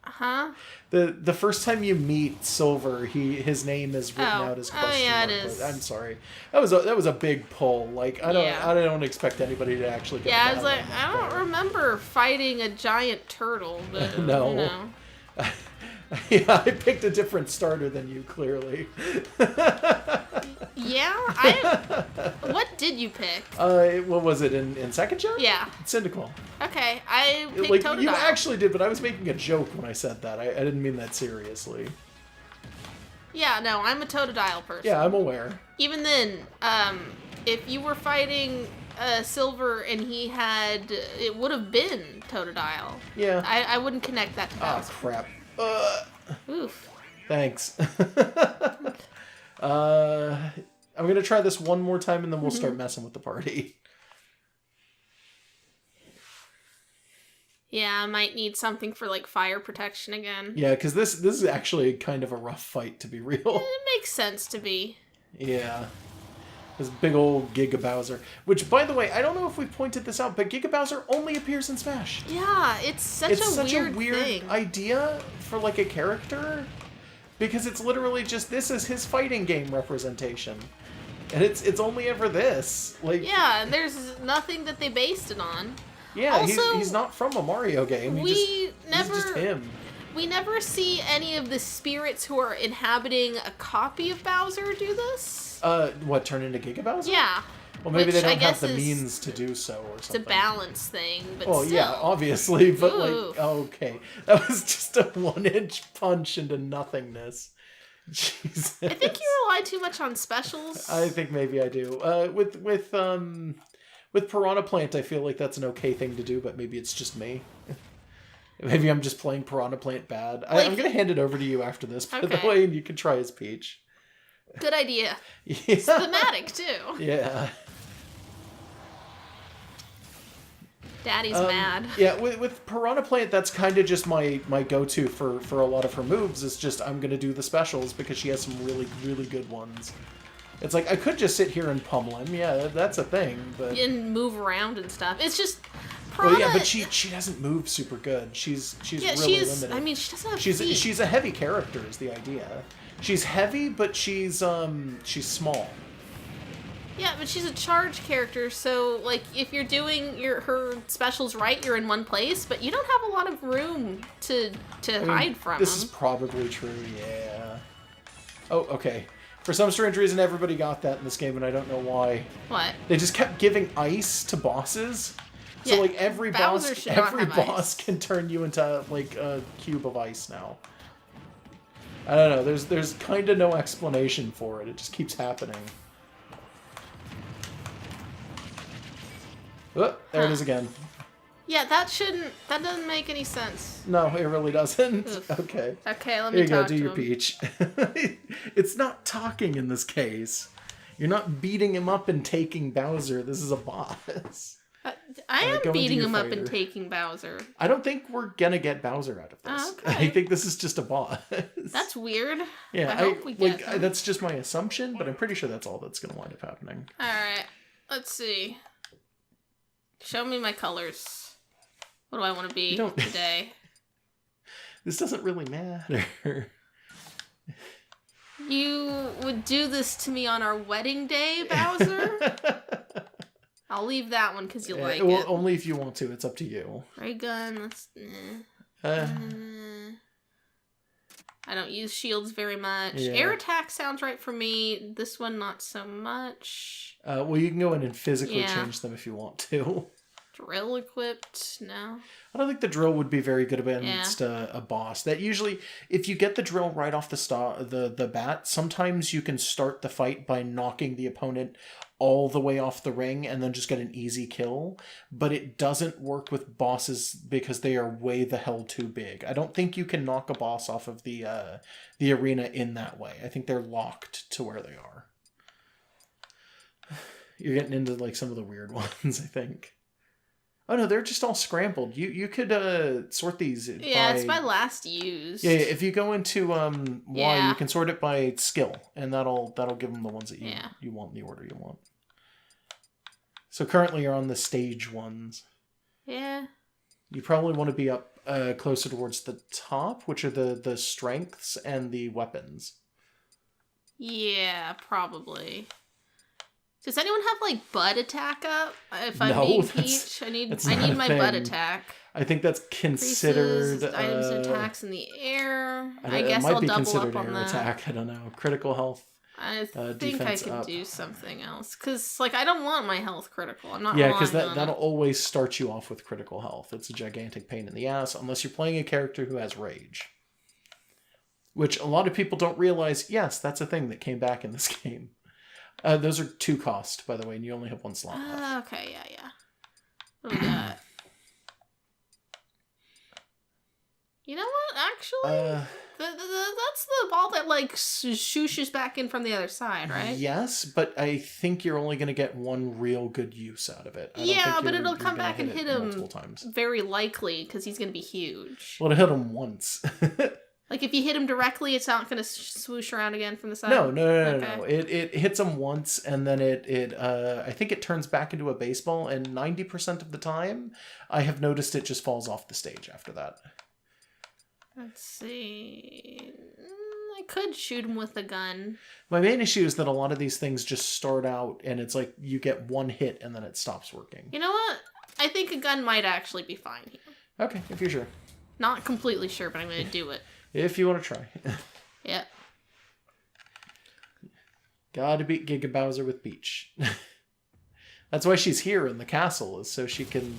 Huh? The first time you meet Silver, his name is written out as question yeah, mark, it is. but I'm sorry. That was a big pull. Like I don't expect anybody to actually get Yeah, I was like, I don't remember fighting a giant turtle, but No. you know. Yeah, I picked a different starter than you, clearly. Yeah? What did you pick? What was it, in second gen? Yeah. Cyndaquil. Okay, I picked Like, Totodile. you actually did, but I was making a joke when I said that. I didn't mean that seriously. Yeah, no, I'm a Totodile person. Yeah, I'm aware. Even then, if you were fighting Silver and he had... It would have been Totodile. Yeah. I wouldn't connect that to Oh, Bowser. crap. Oof. Thanks. I'm going to try this one more time, and then we'll start messing with the party. Yeah, I might need something for, like, fire protection again. Yeah, because this is actually kind of a rough fight, to be real. It makes sense to be. Yeah. This big old Giga Bowser. Which, by the way, I don't know if we pointed this out, but Giga Bowser only appears in Smash. Yeah, it's such a weird thing. idea for, like, a character. Because it's literally just, this is his fighting game representation. And it's only ever this. Like, Yeah, and there's nothing that they based it on. yeah, Also, he's not from a Mario game. He's just him. We never see any of the spirits who are inhabiting a copy of Bowser do this. What, turn into Giga Bowser? Yeah. Well, maybe Which they I don't have guess the is- means to do so or It's a something. balance thing, but Well, still. yeah, obviously, but Oof. like, okay. That was just a 1-inch punch into nothingness. Jesus. I think you rely too much on specials. I think maybe I do. With Piranha Plant, I feel like that's an okay thing to do, but maybe it's just me. Maybe I'm just playing Piranha Plant bad. I'm going to hand it over to you after this, by the Okay. way, and you can try as Peach. Good idea. Yeah. Thematic, too. Yeah. Daddy's mad. Yeah, with Piranha Plant, that's kind of just my go-to for a lot of her moves. Is just I'm gonna do the specials because she has some really, really good ones. It's like I could just sit here and pummel him. Yeah, that's a thing. But And move around and stuff. It's just... well, Piranha, yeah, but she doesn't move super good. She's Yeah, really she's... limited. I mean, she doesn't have feet. She's a heavy character. Is the idea. She's heavy, but she's small. Yeah, but she's a charge character, so, like, if you're doing her specials right, you're in one place, but you don't have a lot of room to hide from This them. is probably true, yeah. Oh, okay. For some strange reason, everybody got that in this game, and I don't know why. What? They just kept giving ice to bosses. So, Yeah, like, every Bowser boss should not have boss ice. can turn you into, like, a cube of ice now. I don't know. There's kind of no explanation for it. It just keeps happening. Oh, there it is again. Yeah, that doesn't make any sense. No, it really doesn't. Oof. Okay. Okay, let me Here you go, talk do to your him. peach. It's not talking in this case. You're not beating him up and taking Bowser. This is a boss. I am go into beating your him up fighter. and taking Bowser. I don't think we're gonna get Bowser out of this. Oh, okay. I think this is just a boss. That's weird. Yeah, I hope we get him. that's just my assumption, but I'm pretty sure that's all that's gonna wind up happening. Alright, let's see. Show me my colors. What do I want to be today? This doesn't really matter. You would do this to me on our wedding day, Bowser? I'll leave that one because you like well, it. only if you want to. It's up to you. Ray gun, that's... I don't use shields very much. Yeah. Air attack sounds right for me. This one, not so much. Well, you can go in and physically Yeah. change them if you want to. Drill equipped? No. I don't think the drill would be very good against a boss. That usually, if you get the drill right off the bat, sometimes you can start the fight by knocking the opponent all the way off the ring and then just get an easy kill. But it doesn't work with bosses because they are way the hell too big. I don't think you can knock a boss off of the arena in that way. I think they're locked to where they are. You're getting into like some of the weird ones, I think. Oh no, they're just all scrambled. You could sort these. Yeah, it's my last use. Yeah, if you go into Y, Yeah. you can sort it by skill, and that'll give them the ones that you want in the order you want. So currently you're on the stage ones. Yeah. You probably want to be up closer towards the top, which are the strengths and the weapons. Yeah, probably. Does anyone have like butt attack up? If No, I'm being that's- Peach, I need that's not a my butt thing. attack. I think that's considered Increases items and attacks in the air. I guess it might I'll be double considered up on air that. attack. I don't know. Critical health. I think I defense can up. do something else because, like, I don't want my health critical. I'm not. Yeah, because relying on that'll it. always start you off with critical health. It's a gigantic pain in the ass unless you're playing a character who has rage. Which a lot of people don't realize, yes, that's a thing that came back in this game. Those are 2 cost, by the way, and you only have 1 slot left. Okay, yeah. What do we got? You know what? Actually, that's the ball that like shooshes back in from the other side, right? Yes, but I think you're only going to get 1 real good use out of it. I don't Yeah, think but you're it'll come gonna back and hit it him multiple times. very likely because he's gonna be huge. Well, it'll hit him once. Like if you hit him directly, it's not gonna swoosh around again from the side. No. Okay. It hits him once, and then I think it turns back into a baseball, and 90% of the time, I have noticed it just falls off the stage after that. Let's see. I could shoot him with a gun. My main issue is that a lot of these things just start out, and it's like you get 1 hit, and then it stops working. You know what? I think a gun might actually be fine here. Okay, if you're sure. Not completely sure, but I'm gonna do it. If you want to try. Yep. Gotta beat Giga Bowser with Peach. That's why she's here in the castle, is so she can,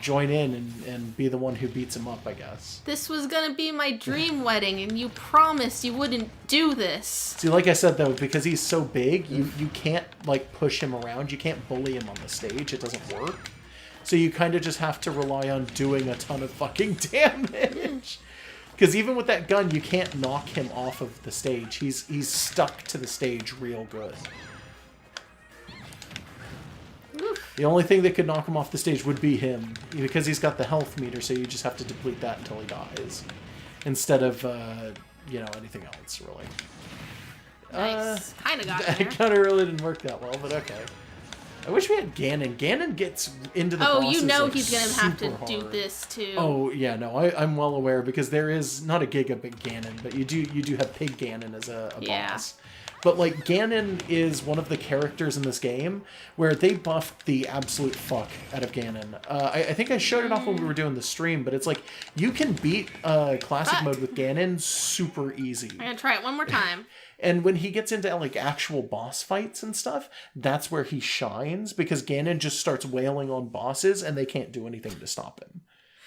join in and be the one who beats him up, I guess. This was gonna be my dream wedding, and you promised you wouldn't do this. See, like I said, though, because he's so big, you can't, push him around. You can't bully him on the stage. It doesn't work. So you kind of just have to rely on doing a ton of fucking damage. Because even with that gun, you can't knock him off of the stage. He's stuck to the stage real good. Oof. The only thing that could knock him off the stage would be him. Because he's got the health meter, so you just have to deplete that until he dies. Instead of, anything else, really. Nice. Kind of got That there. kind of really didn't work that well, but okay. I wish we had Ganon. Ganon gets into the Oh, bosses, you know he's gonna have to super do hard. this too. Oh yeah, no, I'm well aware because there is not a gigabit Ganon, but you do have Pig Ganon as a Yeah. boss, But, like, Ganon is one of the characters in this game where they buffed the absolute fuck out of Ganon. I think I showed it off when we were doing the stream, but it's like, you can beat Classic mode with Ganon super easy. I'm gonna try it one more time. And when he gets into, like, actual boss fights and stuff, that's where he shines, because Ganon just starts wailing on bosses, and they can't do anything to stop him.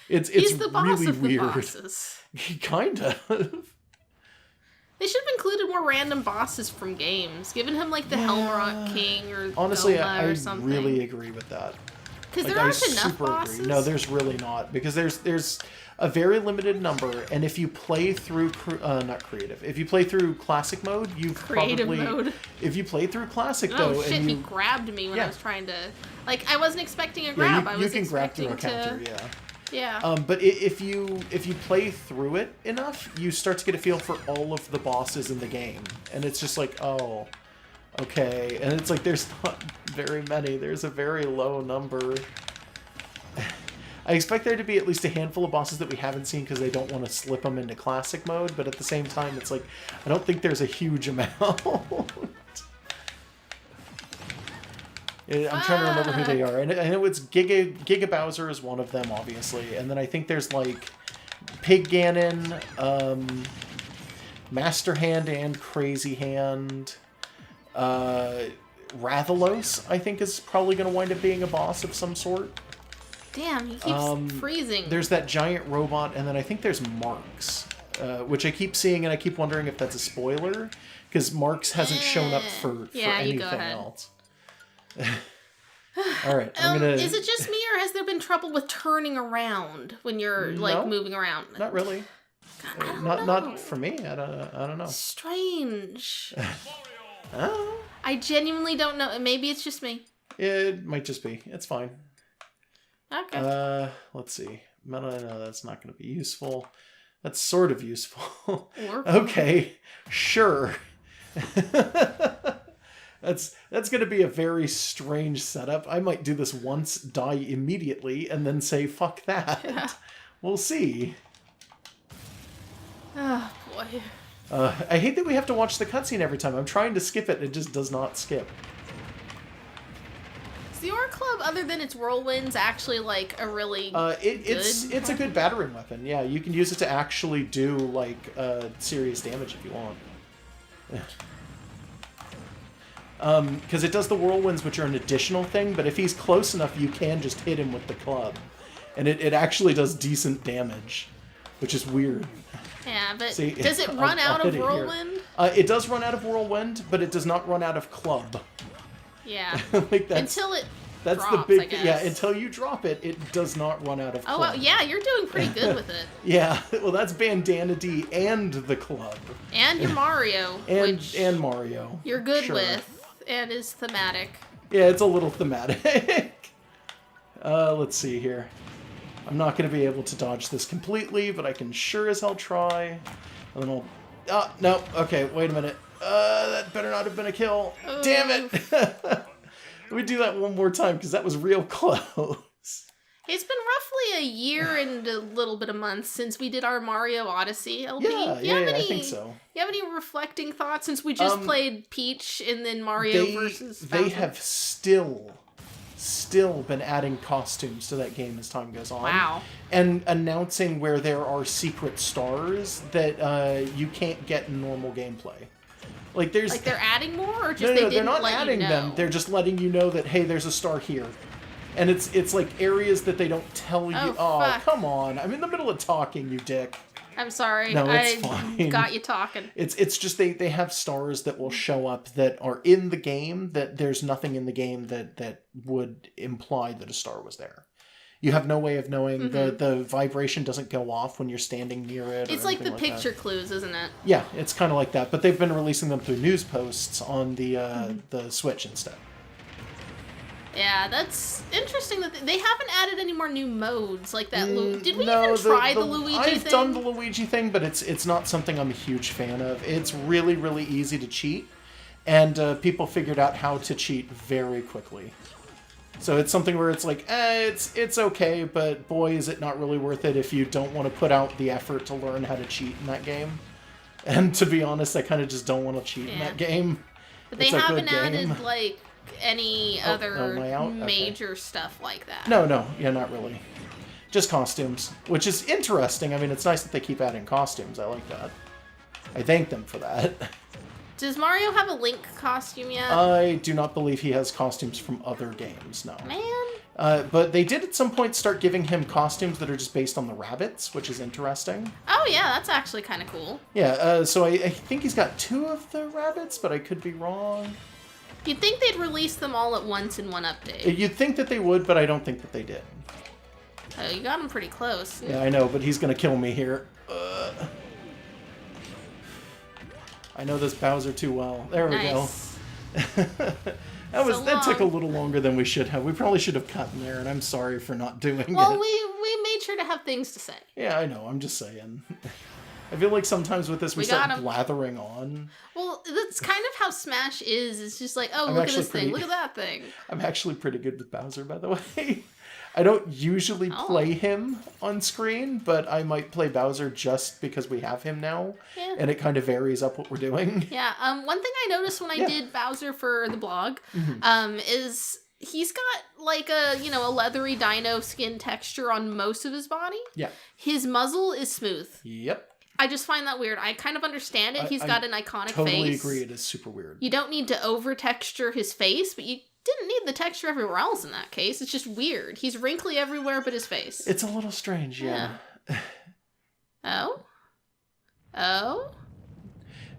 He's the boss really of the weird. bosses. Kind of. They should have included more random bosses from games, given him like the Helmrock King or honestly, Goma or I something. really agree with that. Because there aren't enough bosses. Agree. No, there's really not, because there's a very limited number, and if you play through not creative, if you play through classic mode, if you play through classic though, shit, and he grabbed me when I was trying to, like, I wasn't expecting a grab. you can grab through a counter, Yeah. But if you play through it enough, you start to get a feel for all of the bosses in the game, and it's just like, oh, okay. And it's like, there's not very many. There's a very low number. I expect there to be at least a handful of bosses that we haven't seen because they don't want to slip them into classic mode, but at the same time, it's like, I don't think there's a huge amount. I'm trying to remember who they are. And I know it's Giga Bowser is one of them, obviously. And then I think there's, like, Pig Ganon, Master Hand and Crazy Hand. Rathalos, I think, is probably going to wind up being a boss of some sort. Damn, he keeps freezing. There's that giant robot, and then I think there's Marks, which I keep seeing, and I keep wondering if that's a spoiler, because Marks hasn't shown up for anything else. All right, I'm gonna. Is it just me, or has there been trouble with turning around when you're like moving around? Not really. God, I don't know. Not for me. I don't know. Strange. Oh. I genuinely don't know. Maybe it's just me. It might just be. It's fine. Okay. Let's see. No, that's not going to be useful. That's sort of useful. Okay, sure. That's going to be a very strange setup. I might do this once, die immediately, and then say, fuck that. Yeah. We'll see. Oh, boy. I hate that we have to watch the cutscene every time. I'm trying to skip it, and it just does not skip. Is the Ore Club, other than its whirlwinds, actually, like, a really it's a good battering weapon. Yeah, you can use it to actually do, like, serious damage if you want. Because it does the whirlwinds, which are an additional thing, but if he's close enough, you can just hit him with the club. And it actually does decent damage, which is weird. Yeah, but See, does it run out of whirlwind? It does run out of whirlwind, but it does not run out of club. Yeah. Like until it that's drops, the big I guess. Yeah, until you drop it, it does not run out of club. Oh, well, yeah, you're doing pretty good with it. Yeah, well, that's Bandana D and the club. And your Mario, and Mario. You're good with. And is thematic. Yeah, it's a little thematic. Let's see here. I'm not going to be able to dodge this completely, but I can sure as hell try. And then I'll... Oh, no. Okay, wait a minute. That better not have been a kill. Damn it! Let me do that one more time, because that was real close. It's been roughly a year and a little bit of months since we did our Mario Odyssey LP. I think so. You have any reflecting thoughts since we just played Peach and then Mario versus Bowser? They have still been adding costumes to that game as time goes on. Wow. And announcing where there are secret stars that you can't get in normal gameplay. Like there's they're adding more, or just they're not adding them. They're just letting you know that, hey, there's a star here. And it's like areas that they don't tell you. Oh, come on. I'm in the middle of talking, you dick. I'm sorry. No, it's fine. Got you talking. It's just they have stars that will show up that are in the game, that there's nothing in the game that would imply that a star was there. You have no way of knowing. The vibration doesn't go off when you're standing near it. It's like the picture clues, isn't it? Yeah, it's kind of like that. But they've been releasing them through news posts on the Switch instead. Yeah, that's interesting that they haven't added any more new modes like that. Did we even try the Luigi thing? I've done the Luigi thing, but it's not something I'm a huge fan of. It's really, really easy to cheat, and people figured out how to cheat very quickly. So it's something where it's like, it's okay, but boy, is it not really worth it if you don't want to put out the effort to learn how to cheat in that game. And to be honest, I kind of just don't want to cheat in that game. But they haven't added, like, any other major stuff like that. No, yeah, not really. Just costumes, which is interesting. I mean, it's nice that they keep adding costumes. I like that. I thank them for that. Does Mario have a Link costume yet? I do not believe he has costumes from other games, no. Man. But they did at some point start giving him costumes that are just based on the rabbits, which is interesting. Oh, yeah, that's actually kind of cool. Yeah, so I think he's got 2 of the rabbits, but I could be wrong. You'd think they'd release them all at once in one update. You'd think that they would, but I don't think that they did. Oh, you got him pretty close. Yeah, I know, but he's going to kill me here. I know this Bowser too well. There we go. That took a little longer than we should have. We probably should have cut in there, and I'm sorry for not doing it. Well, we made sure to have things to say. Yeah, I know. I'm just saying. I feel like sometimes with this we start blathering on. Well, that's kind of how Smash is. It's just like, oh, look at this thing. Look at that thing. I'm actually pretty good with Bowser, by the way. I don't usually play him on screen, but I might play Bowser just because we have him now. Yeah. And it kind of varies up what we're doing. Yeah. One thing I noticed when I did Bowser for the blog is he's got like a leathery dino skin texture on most of his body. Yeah. His muzzle is smooth. Yep. I just find that weird. I kind of understand it. He's got an iconic face. Totally agree. It is super weird. You don't need to over texture his face, but you didn't need the texture everywhere else in that case. It's just weird. He's wrinkly everywhere but his face. It's a little strange, yeah. Oh?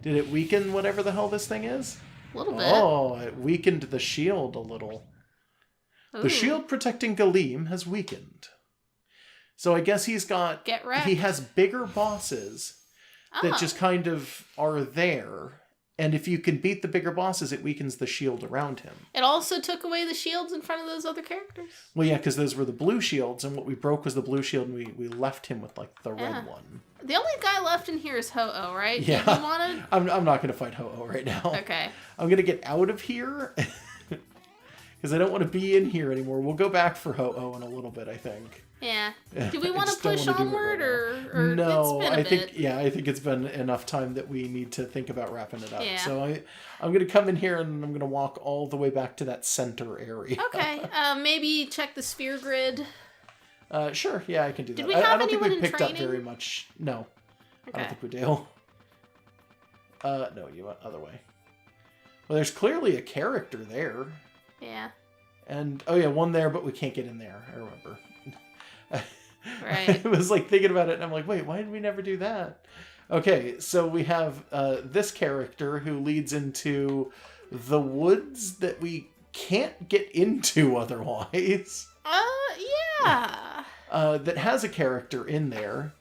Did it weaken whatever the hell this thing is? A little bit. Oh, it weakened the shield a little. Ooh. The shield protecting Galeem has weakened. So I guess he's got... Get wrecked. He has bigger bosses that just kind of are there. And if you can beat the bigger bosses, it weakens the shield around him. It also took away the shields in front of those other characters. Well, yeah, because those were the blue shields, and what we broke was the blue shield, and we left him with, like, the red one. The only guy left in here is Ho-Oh, right? Yeah. You wanted... I'm not going to fight Ho-Oh right now. Okay. I'm going to get out of here, because I don't want to be in here anymore. We'll go back for Ho-Oh in a little bit, I think. Yeah. Do we want to push onward, or no? It's been a bit. I think it's been enough time that we need to think about wrapping it up. Yeah. So I'm going to come in here and I'm going to walk all the way back to that center area. Okay. Maybe check the sphere grid. Sure. Yeah, I can do that. Did we have I don't think we anyone in picked training? up very much. No. Okay. I don't think we do. No, you went other way. Well, there's clearly a character there. Yeah. And oh yeah, one there, but we can't get in there. I remember. Right. I was like thinking about it, and I'm like, wait, why did we never do that? Okay, so we have this character who leads into the woods that we can't get into otherwise. Yeah. That has a character in there.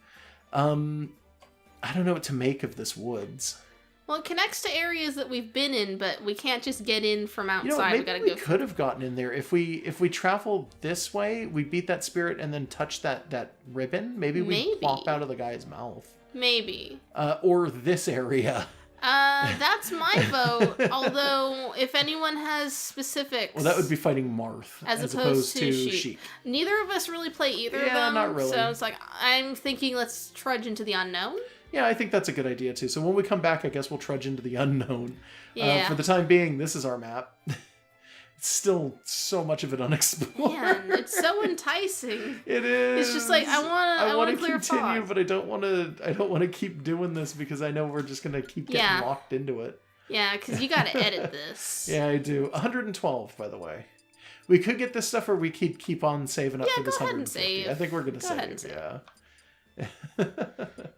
I don't know what to make of this woods. Well, it connects to areas that we've been in, but we can't just get in from outside. Maybe we could have gotten in there if we travel this way. We beat that spirit and then touch that ribbon. Maybe we pop out of the guy's mouth. Maybe. Or this area. That's my vote. Although, if anyone has specifics, well, that would be fighting Marth as opposed to Sheik. Neither of us really play either of them. Yeah, not really. So it's like I'm thinking, let's trudge into the unknown. Yeah, I think that's a good idea, too. So when we come back, I guess we'll trudge into the unknown. Yeah. For the time being, this is our map. It's still so much of it unexplored. Man, it's so enticing. It is. It's just like, I want to clear continue, fog. but I don't want to keep doing this because I know we're just going to keep getting locked into it. Yeah, because you got to edit this. Yeah, I do. 112, by the way. We could get this stuff, or we keep on saving up for this 150. I think we're going to save. Yeah.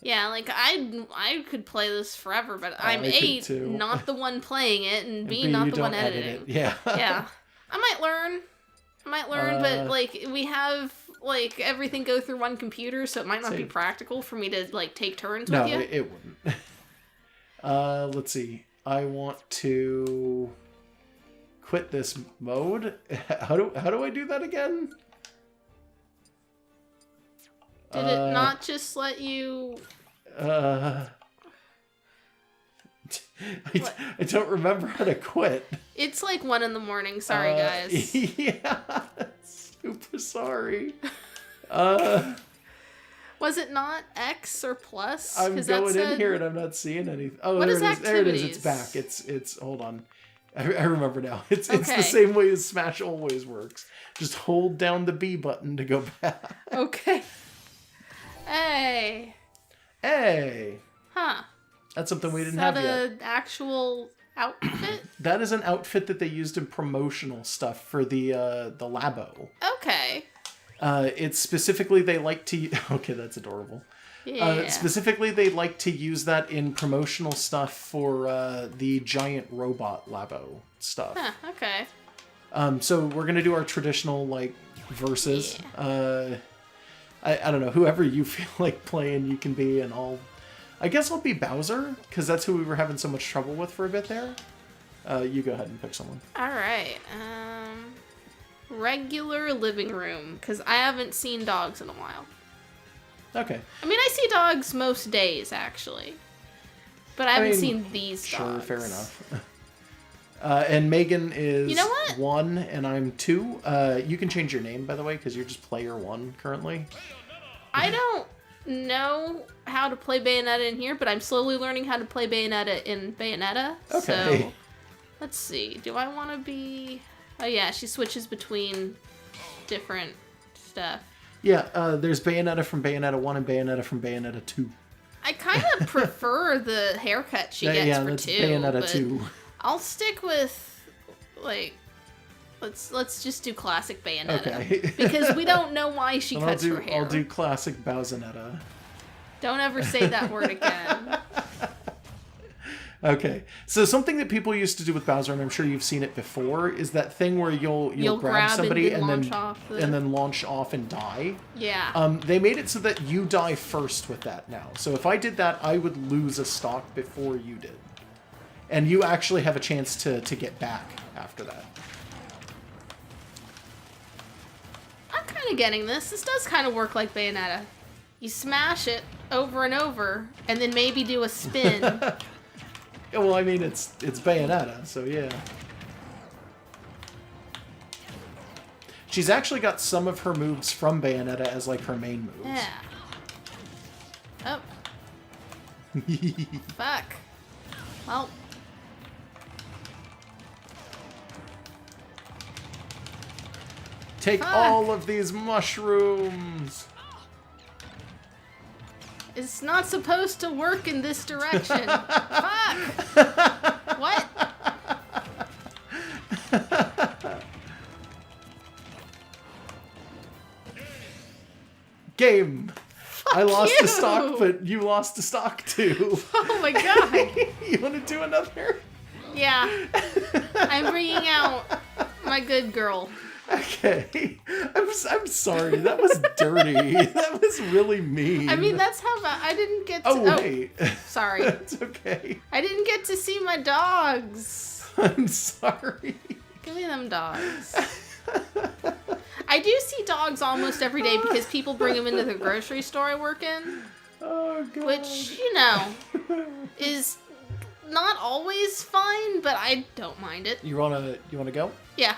Yeah, like I could play this forever, but I'm A, not the one playing it, and B, not the one editing. Yeah. Yeah. I might learn, but like we have like everything go through one computer, so it might not be practical for me to like take turns with you. No, it wouldn't. Let's see. I want to quit this mode. How do I do that again? Did it not just let you... I don't remember how to quit. It's like 1 a.m. Sorry, guys. Yeah, super sorry. Well, Was it not X or plus? I'm going in here and I'm not seeing anything. Oh, what there is it is. There it is. activities? It's back. It's hold on. I remember now. It's the Okay. same way as Smash always works. Just hold down the B button to go back. Okay. Hey. Hey. Huh. That's something we Is didn't that have yet. an actual outfit? That is an outfit that they used in promotional stuff for the Labo. Okay. It's specifically they like to... Okay, that's adorable. Yeah. Specifically, they like to use that in promotional stuff for the giant robot Labo stuff. Huh, okay. So we're gonna do our traditional like verses. Yeah. I don't know, whoever you feel like playing, you can be, and I guess I'll be Bowser because that's who we were having so much trouble with for a bit there. You go ahead and pick someone. All right. Regular living room, because I haven't seen dogs in a while. Okay. I mean, I see dogs most days, actually. But I haven't seen these sure, dogs. Fair enough. And Megan is You know what? 1 and I'm 2. You can change your name, by the way, because you're just player 1 currently. I don't know how to play Bayonetta in here, but I'm slowly learning how to play Bayonetta in Bayonetta. Okay. So, let's see. Do I want to be... Oh, yeah, she switches between different stuff. Yeah, there's Bayonetta from Bayonetta 1 and Bayonetta from Bayonetta 2. I kind of prefer the haircut she gets for that's 2. Bayonetta but 2. I'll stick with, like, let's just do classic Bayonetta. Okay. Because we don't know why she Then cuts her hair. I'll do classic Bowsonetta. Don't ever say that word again. Okay, so something that people used to do with Bowser, and I'm sure you've seen it before, is that thing where you'll grab somebody and then launch off and die. Yeah. They made it so that you die first with that now. So if I did that, I would lose a stock before you did, and you actually have a chance to get back after that. I'm kind of getting this. This does kind of work like Bayonetta. You smash it over and over, and then maybe do a spin. Well, I mean, it's Bayonetta, so yeah. She's actually got some of her moves from Bayonetta as, like, her main moves. Yeah. Oh. Fuck. Well. Take all of these mushrooms! It's not supposed to work in this direction. Fuck! What? Game! I lost you! the stock, but you lost the stock too. Oh my god. You want to do another? Yeah. I'm bringing out my good girl. Okay. I'm sorry. That was dirty. That was really mean. I mean, that's how I didn't get to... Oh, wait. Sorry. It's okay. I didn't get to see my dogs. I'm sorry. Give me them dogs. I do see dogs almost every day because people bring them into the grocery store I work in. Oh, God. Which, you know, is not always fine, but I don't mind it. You wanna go? Yeah.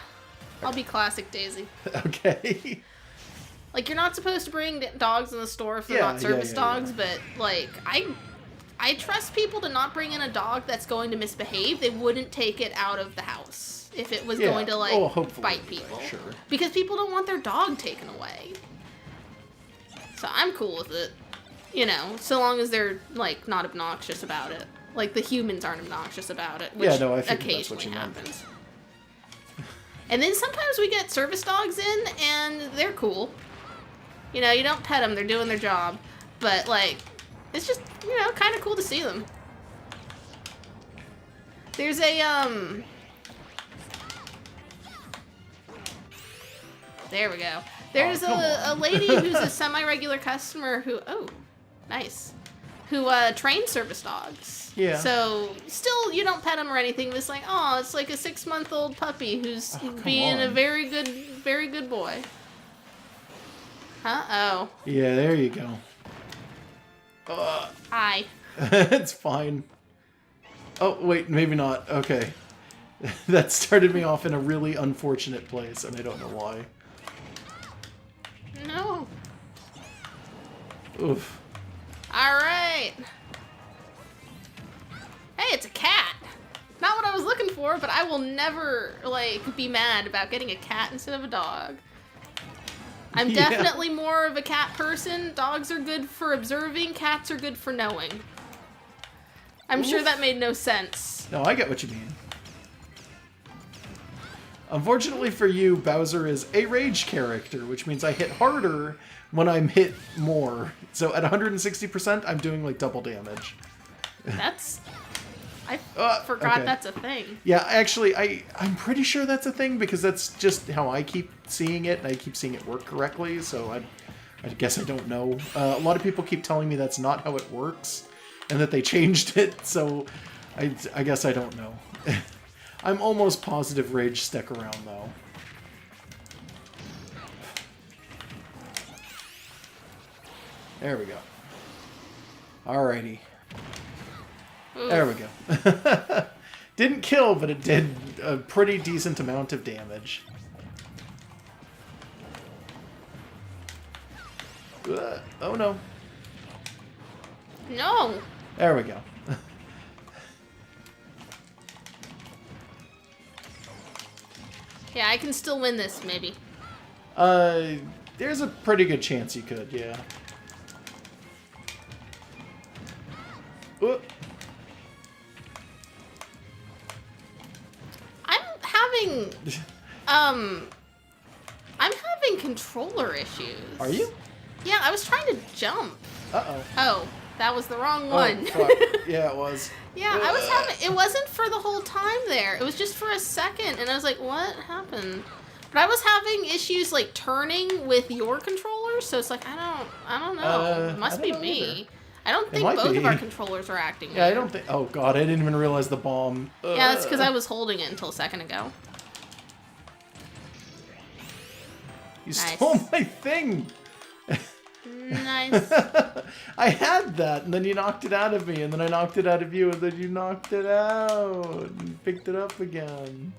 I'll be classic Daisy. Okay. Like, you're not supposed to bring dogs in the store if they're Yeah, not service yeah. dogs, but, like, I trust people to not bring in a dog that's going to misbehave. They wouldn't take it out of the house if it was going to, like, bite people. Sure. Because people don't want their dog taken away. So I'm cool with it. You know, so long as they're, like, not obnoxious about it. Like, the humans aren't obnoxious about it, which I figured that's what occasionally you meant. happens. And then sometimes we get service dogs in, and they're cool. You know, you don't pet them, they're doing their job. But, like, it's just, you know, kind of cool to see them. There's a, There we go. There's a lady who's a semi-regular customer who... Oh, nice. Who trains service dogs. Yeah. So, still, you don't pet him or anything. It's like, oh, it's like a 6-month-old puppy who's being a very good boy. Huh? Oh. Yeah, there you go. Hi. It's fine. Oh, wait, maybe not. Okay. That started me off in a really unfortunate place, and I don't know why. No. Oof. Alright. Hey, it's a cat. Not what I was looking for, but I will never, like, be mad about getting a cat instead of a dog. I'm definitely more of a cat person. Dogs are good for observing. Cats are good for knowing. I'm sure that made no sense. No, I get what you mean. Unfortunately for you, Bowser is a rage character, which means I hit harder when I'm hit more. So at 160%, I'm doing like double damage. That's... I forgot that's a thing. Yeah, actually, I'm pretty sure that's a thing because that's just how I keep seeing it, and I keep seeing it work correctly, so I guess I don't know. A lot of people keep telling me that's not how it works, and that they changed it, so I guess I don't know. I'm almost positive rage stuck around, though. There we go. Alrighty. Oof. There we go. Didn't kill, but it did a pretty decent amount of damage. Oh no. No. There we go. Yeah, I can still win this, maybe. There's a pretty good chance you could, yeah. I'm having controller issues. Are you? Yeah, I was trying to jump. Uh-oh. Oh, that was the wrong one. Fuck. Yeah, it was. Yeah, I was having... It wasn't for the whole time there. It was just for a second, and I was like, what happened? But I was having issues, like, turning with your controller, so it's like, I don't know. It must be me. Either. I don't think both of our controllers are acting Yeah, weird. I don't think... Oh, God, I didn't even realize the bomb. Yeah, that's because I was holding it until a second ago. You stole my thing! Nice. I had that, and then you knocked it out of me, and then I knocked it out of you, and then you knocked it out, and picked it up again.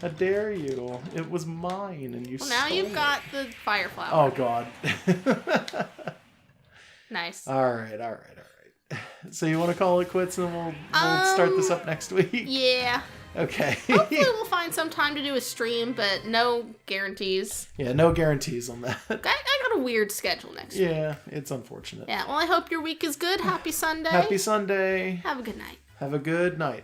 How dare you? It was mine, and you stole it. Well, now you've got the fire flower. Oh, God. Nice. Alright. So you want to call it quits, and we'll start this up next week? Yeah. Okay. Hopefully we'll find some time to do a stream, but no guarantees. Yeah, no guarantees on that. I got a weird schedule next week. Yeah, it's unfortunate. Yeah, well, I hope your week is good. Happy Sunday. Happy Sunday. Have a good night. Have a good night.